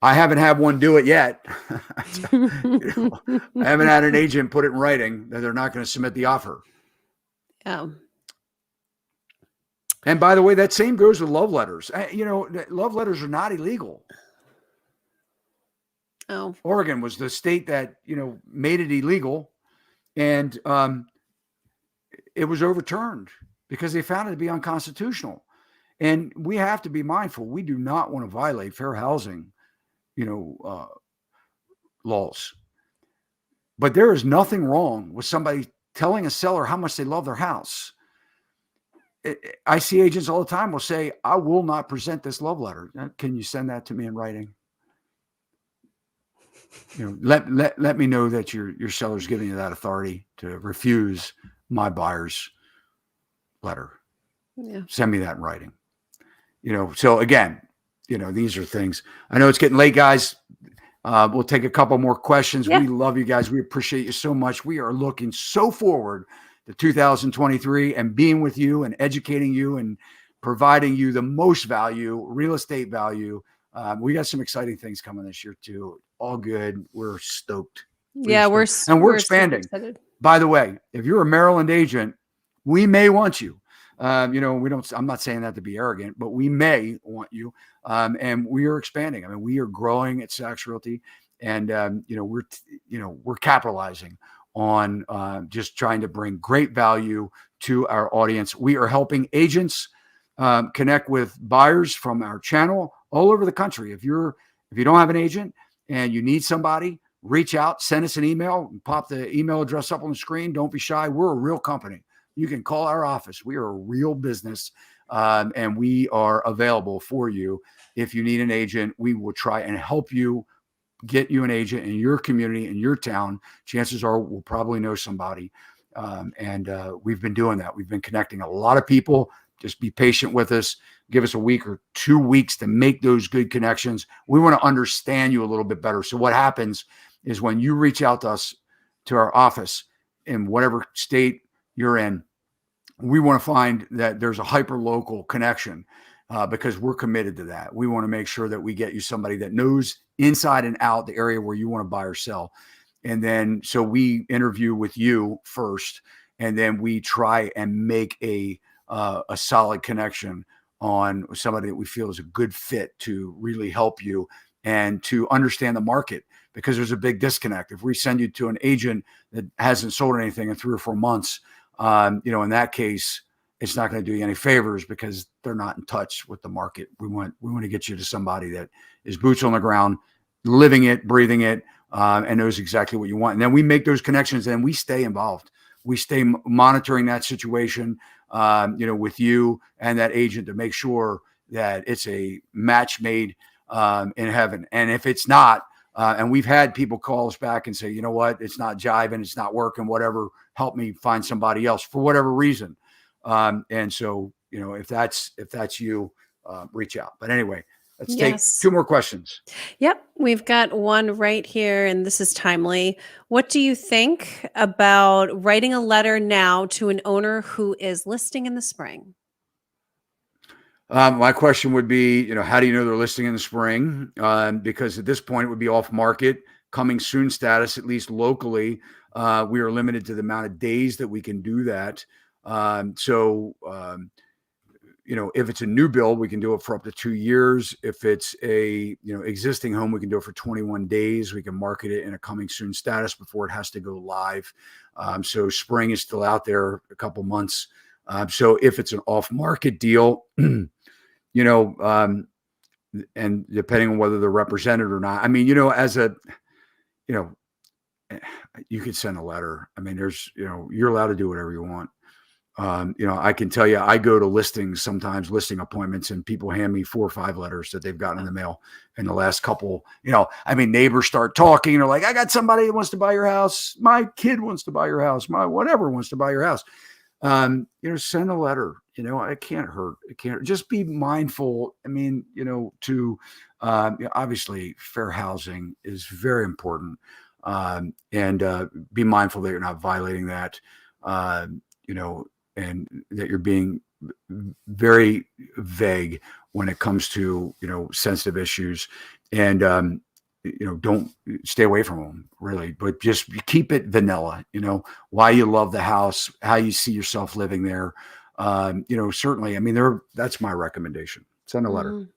A: I haven't had one do it yet. I haven't had an agent put it in writing that they're not going to submit the offer.
B: Yeah.
A: And by the way, that same goes with love letters. Love letters are not illegal.
B: Oh,
A: Oregon was the state that, made it illegal, and it was overturned because they found it to be unconstitutional. And we have to be mindful. We do not want to violate fair housing, laws. But there is nothing wrong with somebody telling a seller how much they love their house. I see agents all the time will say, I will not present this love letter. Can you send that to me in writing? Let me know that your seller's giving you that authority to refuse my buyer's letter.
B: Yeah.
A: Send me that in writing. So again, these are things. I know it's getting late, guys. We'll take a couple more questions. Yeah. We love you guys. We appreciate you so much. We are looking so forward to 2023 and being with you and educating you and providing you the most value, real estate value. We got some exciting things coming this year too. All good. We're stoked.
B: We're
A: expanding. By the way, if you're a Maryland agent, we may want you. I'm not saying that to be arrogant, but we may want you. And we are expanding. I mean, we are growing at Sachs Realty, and we're capitalizing on just trying to bring great value to our audience. We are helping agents connect with buyers from our channel all over the country. If you don't have an agent and you need somebody, reach out, send us an email, pop the email address up on the screen. Don't be shy. We're a real company. You can call our office. We are a real business, and we are available for you. If you need an agent, we will try and help you get you an agent in your community, in your town. Chances are we'll probably know somebody. And we've been doing that. We've been connecting a lot of people. Just be patient with us. Give us a week or 2 weeks to make those good connections. We want to understand you a little bit better. So what happens is when you reach out to us, to our office in whatever state you're in, we want to find that there's a hyper-local connection because we're committed to that. We want to make sure that we get you somebody that knows inside and out the area where you want to buy or sell. And then, so we interview with you first, and then we try and make a solid connection on somebody that we feel is a good fit to really help you and to understand the market, because there's a big disconnect. If we send you to an agent that hasn't sold anything in 3 or 4 months, in that case, it's not going to do you any favors because they're not in touch with the market. We want to get you to somebody that is boots on the ground, living it, breathing it, and knows exactly what you want. And then we make those connections and we stay involved. We stay monitoring that situation, with you and that agent to make sure that it's a match made in heaven. And if it's not, and we've had people call us back and say, you know what, it's not jiving, it's not working, whatever, help me find somebody else for whatever reason. And so, if that's you, reach out. But anyway, let's take 2 more questions.
B: Yep. We've got one right here, and this is timely. What do you think about writing a letter now to an owner who is listing in the spring?
A: My question would be, how do you know they're listing in the spring? Because at this point it would be off market, coming soon status, at least locally. We are limited to the amount of days that we can do that. If it's a new build, we can do it for up to 2 years. If it's a, existing home, we can do it for 21 days. We can market it in a coming soon status before it has to go live. So spring is still out there, a couple months. So if it's an off market deal, and depending on whether they're represented or not, I mean, you could send a letter. I mean, you're allowed to do whatever you want. I can tell you, I go to listings sometimes, listing appointments, and people hand me 4 or 5 letters that they've gotten in the mail in the last couple, neighbors start talking. They're like, I got somebody that wants to buy your house. My kid wants to buy your house. My whatever wants to buy your house. Send a letter. It can't hurt. It can't. Just be mindful. I mean, obviously fair housing is very important. And be mindful that you're not violating that, and that you're being very vague when it comes to, sensitive issues, and, don't stay away from them really, but just keep it vanilla, why you love the house, how you see yourself living there. Certainly, I mean, that's my recommendation. Send a letter.
B: Mhm.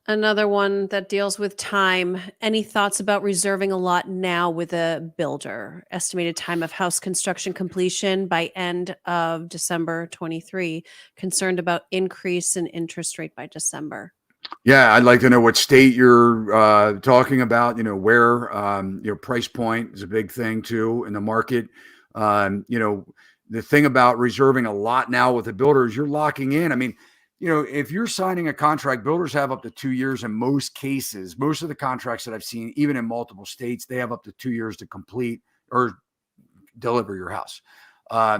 B: Another one that deals with time. Any thoughts about reserving a lot now with a builder? Estimated time of house construction completion by end of December 23. Concerned about increase in interest rate by December.
A: Yeah, I'd like to know what state you're talking about. Where your price point is a big thing too in the market. The thing about reserving a lot now with the builders, you're locking in. I mean, if you're signing a contract, builders have up to 2 years in most cases. Most of the contracts that I've seen, even in multiple states, they have up to 2 years to complete or deliver your house.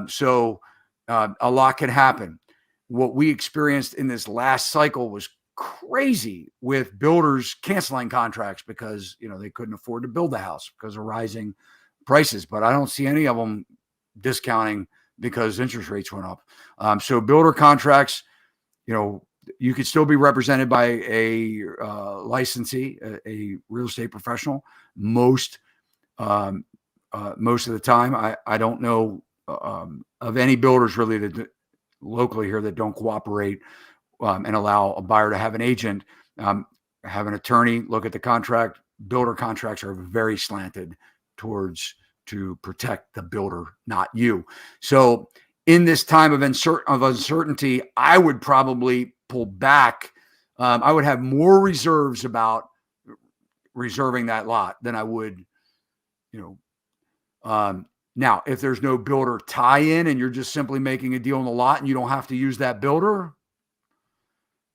A: So a lot can happen. What we experienced in this last cycle was crazy with builders canceling contracts because they couldn't afford to build the house because of rising prices. But I don't see any of them discounting because interest rates went up. So builder contracts, you could still be represented by a licensee, a real estate professional. Most of the time, I don't know of any builders really that locally here that don't cooperate and allow a buyer to have an agent, have an attorney look at the contract. Builder contracts are very slanted to protect the builder, not you. So in this time of uncertainty, I would probably pull back. I would have more reserves about reserving that lot than I would, now, if there's no builder tie-in and you're just simply making a deal on the lot and you don't have to use that builder,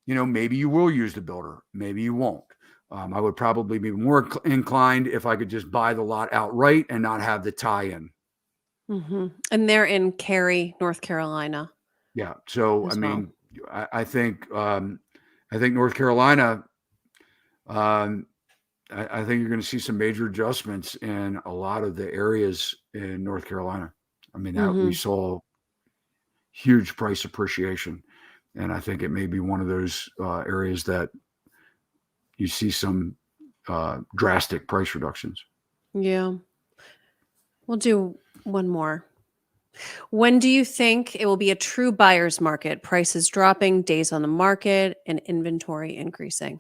A: maybe you will use the builder. Maybe you won't. I would probably be more inclined if I could just buy the lot outright and not have the tie-in.
B: Mm-hmm. And they're in Cary, North Carolina.
A: Yeah. So, I
B: well.
A: mean, I think North Carolina, I think you're going to see some major adjustments in a lot of the areas in North Carolina. I mean, we saw huge price appreciation, and I think it may be one of those areas that you see some drastic price reductions.
B: Yeah. We'll do one more. When do you think it will be a true buyer's market? Prices dropping, days on the market, and inventory increasing?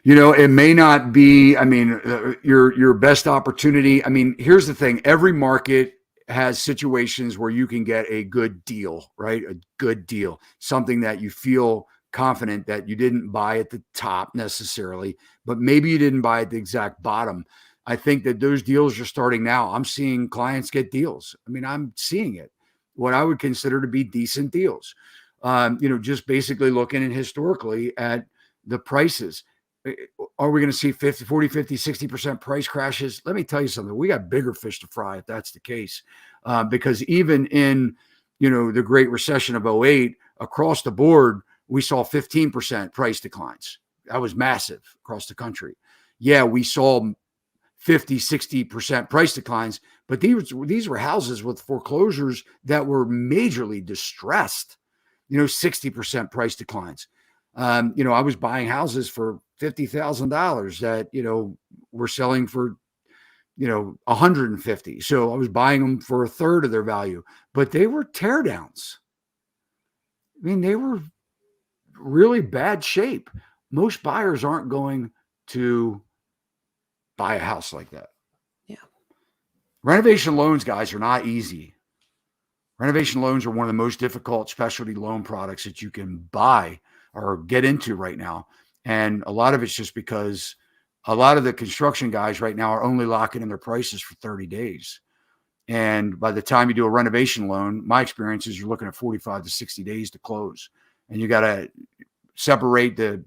A: It may not be, I mean, your best opportunity. I mean, here's the thing. Every market has situations where you can get a good deal, right? A good deal, something that you feel confident that you didn't buy at the top necessarily, but maybe you didn't buy at the exact bottom. I think that those deals are starting now. I'm seeing clients get deals. I mean, I'm seeing it, what I would consider to be decent deals. Just basically looking at historically at the prices. Are we going to see 50, 40, 50, 60% price crashes? Let me tell you something. We got bigger fish to fry if that's the case. Because even in, the Great Recession of 08, across the board, we saw 15% price declines. That was massive across the country. Yeah, we saw 50, 60% price declines, but these were houses with foreclosures that were majorly distressed, 60% price declines. I was buying houses for $50,000 that, were selling for, 150. So I was buying them for a third of their value, but they were teardowns. I mean, they were really bad shape. Most buyers aren't going to buy a house like that.
B: Yeah.
A: Renovation loans, guys, are not easy. Renovation loans are one of the most difficult specialty loan products that you can buy or get into right now. And a lot of it's just because a lot of the construction guys right now are only locking in their prices for 30 days. And by the time you do a renovation loan, my experience is you're looking at 45 to 60 days to close. And you got to separate the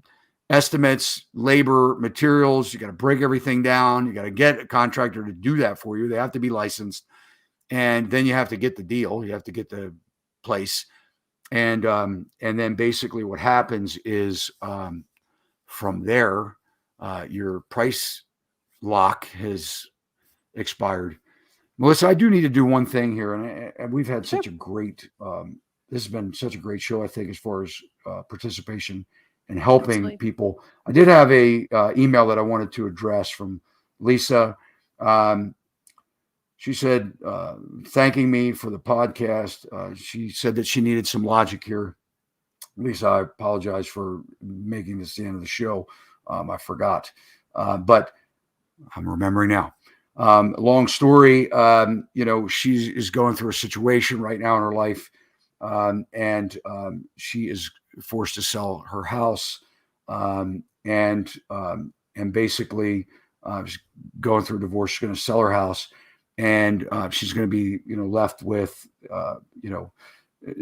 A: estimates, labor, materials. You got to break everything down. You got to get a contractor to do that for you. They have to be licensed. And then you have to get the deal. You have to get the place. And then basically what happens is from there, your price lock has expired. Melissa, I do need to do one thing here. And we've had such a great, this has been such a great show, I think, as far as participation and helping people. I did have a email that I wanted to address from Lisa. she said, thanking me for the podcast. She said that she needed some logic here. Lisa, I apologize for making this the end of the show. I forgot, but I'm remembering now. Long story, she is going through a situation right now in her life, and she is forced to sell her house, and basically she's going through a divorce. She's going to sell her house, and she's going to be left with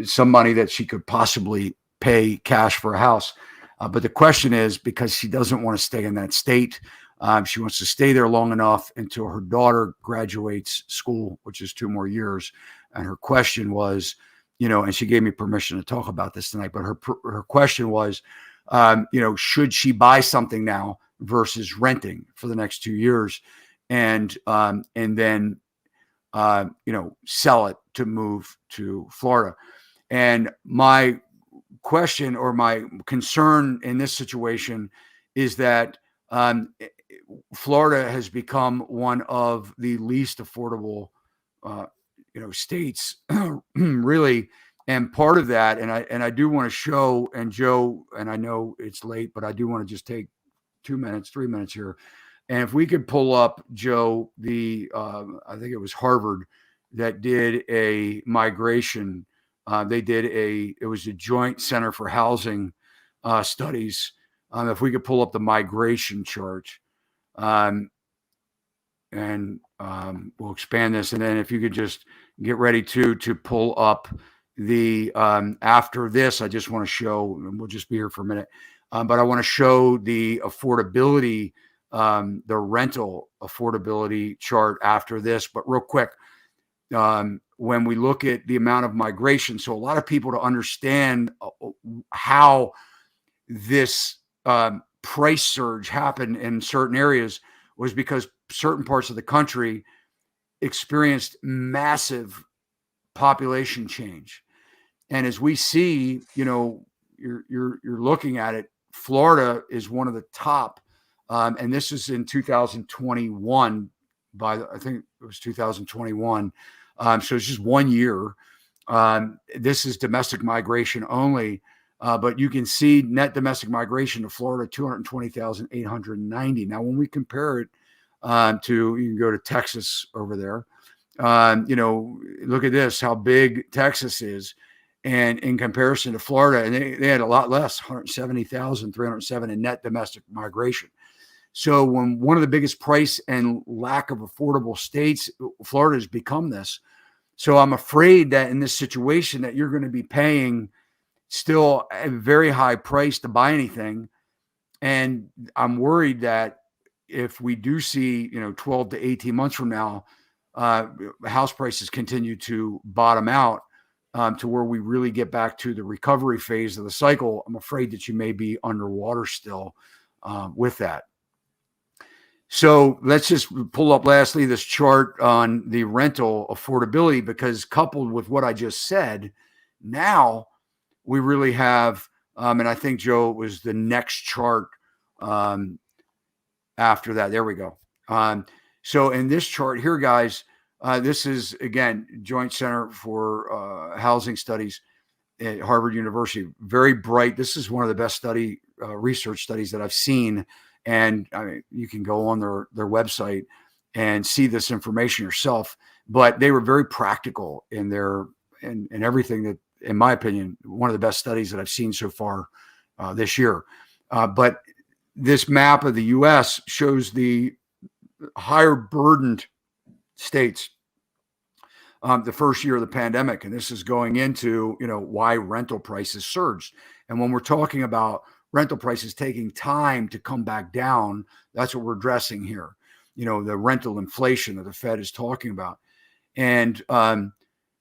A: some money that she could possibly pay cash for a house. But the question is, because she doesn't want to stay in that state, she wants to stay there long enough until her daughter graduates school, which is 2 more years. And her question was, and she gave me permission to talk about this tonight, but her question was, should she buy something now versus renting for the next 2 years, and then sell it to move to Florida? And my question, or my concern in this situation, is that Florida has become one of the least affordable, states, really. And part of that, and I do want to show, and Joe, and I know it's late, but I do want to just take 2 minutes, 3 minutes here. And if we could pull up, Joe, I think it was Harvard that did a migration. It was a Joint Center for Housing Studies. If we could pull up the migration chart, and we'll expand this. And then if you could just get ready to pull up the, after this, I just want to show, and we'll just be here for a minute, but I want to show the affordability, the rental affordability chart after this. But real quick, when we look at the amount of migration, so a lot of people, to understand how this price surge happened in certain areas, was because certain parts of the country experienced massive population change. And as we see, you're looking at it, Florida is one of the top, and this is in 2021. I think it was 2021. So it's just 1 year. This is domestic migration only, but you can see net domestic migration to Florida, 220,890. Now, when we compare it you can go to Texas over there, look at this, how big Texas is. And in comparison to Florida, and they had a lot less, 170,307 in net domestic migration. So when one of the biggest price and lack of affordable states, Florida has become this. So I'm afraid that in this situation that you're going to be paying still a very high price to buy anything. And I'm worried that if we do see, 12 to 18 months from now, house prices continue to bottom out, to where we really get back to the recovery phase of the cycle, I'm afraid that you may be underwater still with that. So let's just pull up lastly this chart on the rental affordability, because coupled with what I just said, now we really have, and I think, Joe, it was the next chart after that. There we go. So in this chart here, guys, this is, again, Joint Center for Housing Studies at Harvard University. Very bright. This is one of the best research studies that I've seen. And I mean, you can go on their website and see this information yourself. But they were very practical in everything that, in my opinion, one of the best studies that I've seen so far this year. But this map of the U.S. shows the higher burdened states the first year of the pandemic. And this is going into, why rental prices surged. And when we're talking about rental prices taking time to come back down, that's what we're addressing here. The rental inflation that the Fed is talking about. And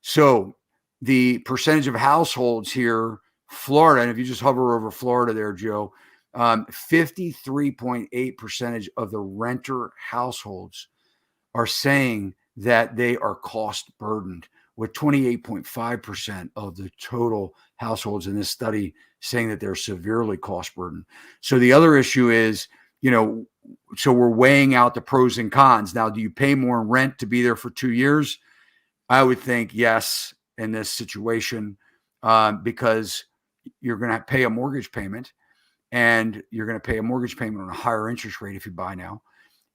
A: so the percentage of households here, Florida, and if you just hover over Florida there, Joe, 53.8% of the renter households are saying that they are cost burdened, with 28.5% of the total households in this study saying that they're severely cost burdened. So the other issue is, so we're weighing out the pros and cons. Now, do you pay more in rent to be there for 2 years? I would think yes in this situation, because you're going to pay a mortgage payment, and you're going to pay a mortgage payment on a higher interest rate if you buy now.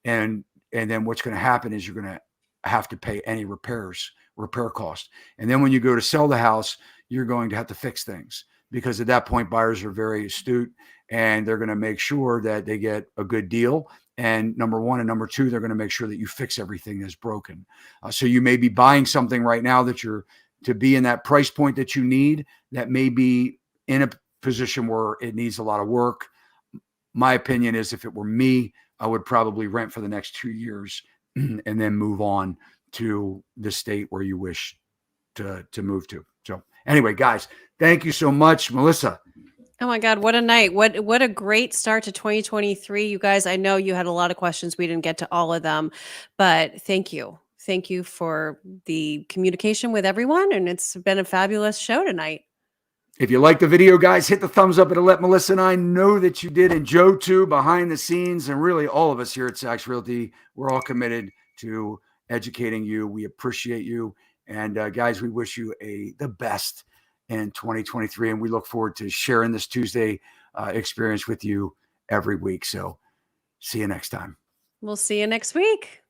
A: And then what's going to happen is you're going to have to pay any repair cost. And then when you go to sell the house, you're going to have to fix things, because at that point, buyers are very astute and they're going to make sure that they get a good deal. And number one, and number two, they're going to make sure that you fix everything that's broken. So you may be buying something right now that you're to be in that price point that you need, that may be in a position where it needs a lot of work. My opinion is, if it were me, I would probably rent for the next 2 years and then move on to the state where you wish to move to. So anyway, guys, thank you so much, Melissa.
B: Oh my God, what a night. What a great start to 2023. You guys, I know you had a lot of questions. We didn't get to all of them, but thank you. Thank you for the communication with everyone. And it's been a fabulous show tonight.
A: If you like the video, guys, hit the thumbs up. It'll let Melissa and I know that you did. And Joe, too, behind the scenes. And really, all of us here at Sachs Realty, we're all committed to educating you. We appreciate you. And guys, we wish you the best in 2023. And we look forward to sharing this Tuesday experience with you every week. So see you next time.
B: We'll see you next week.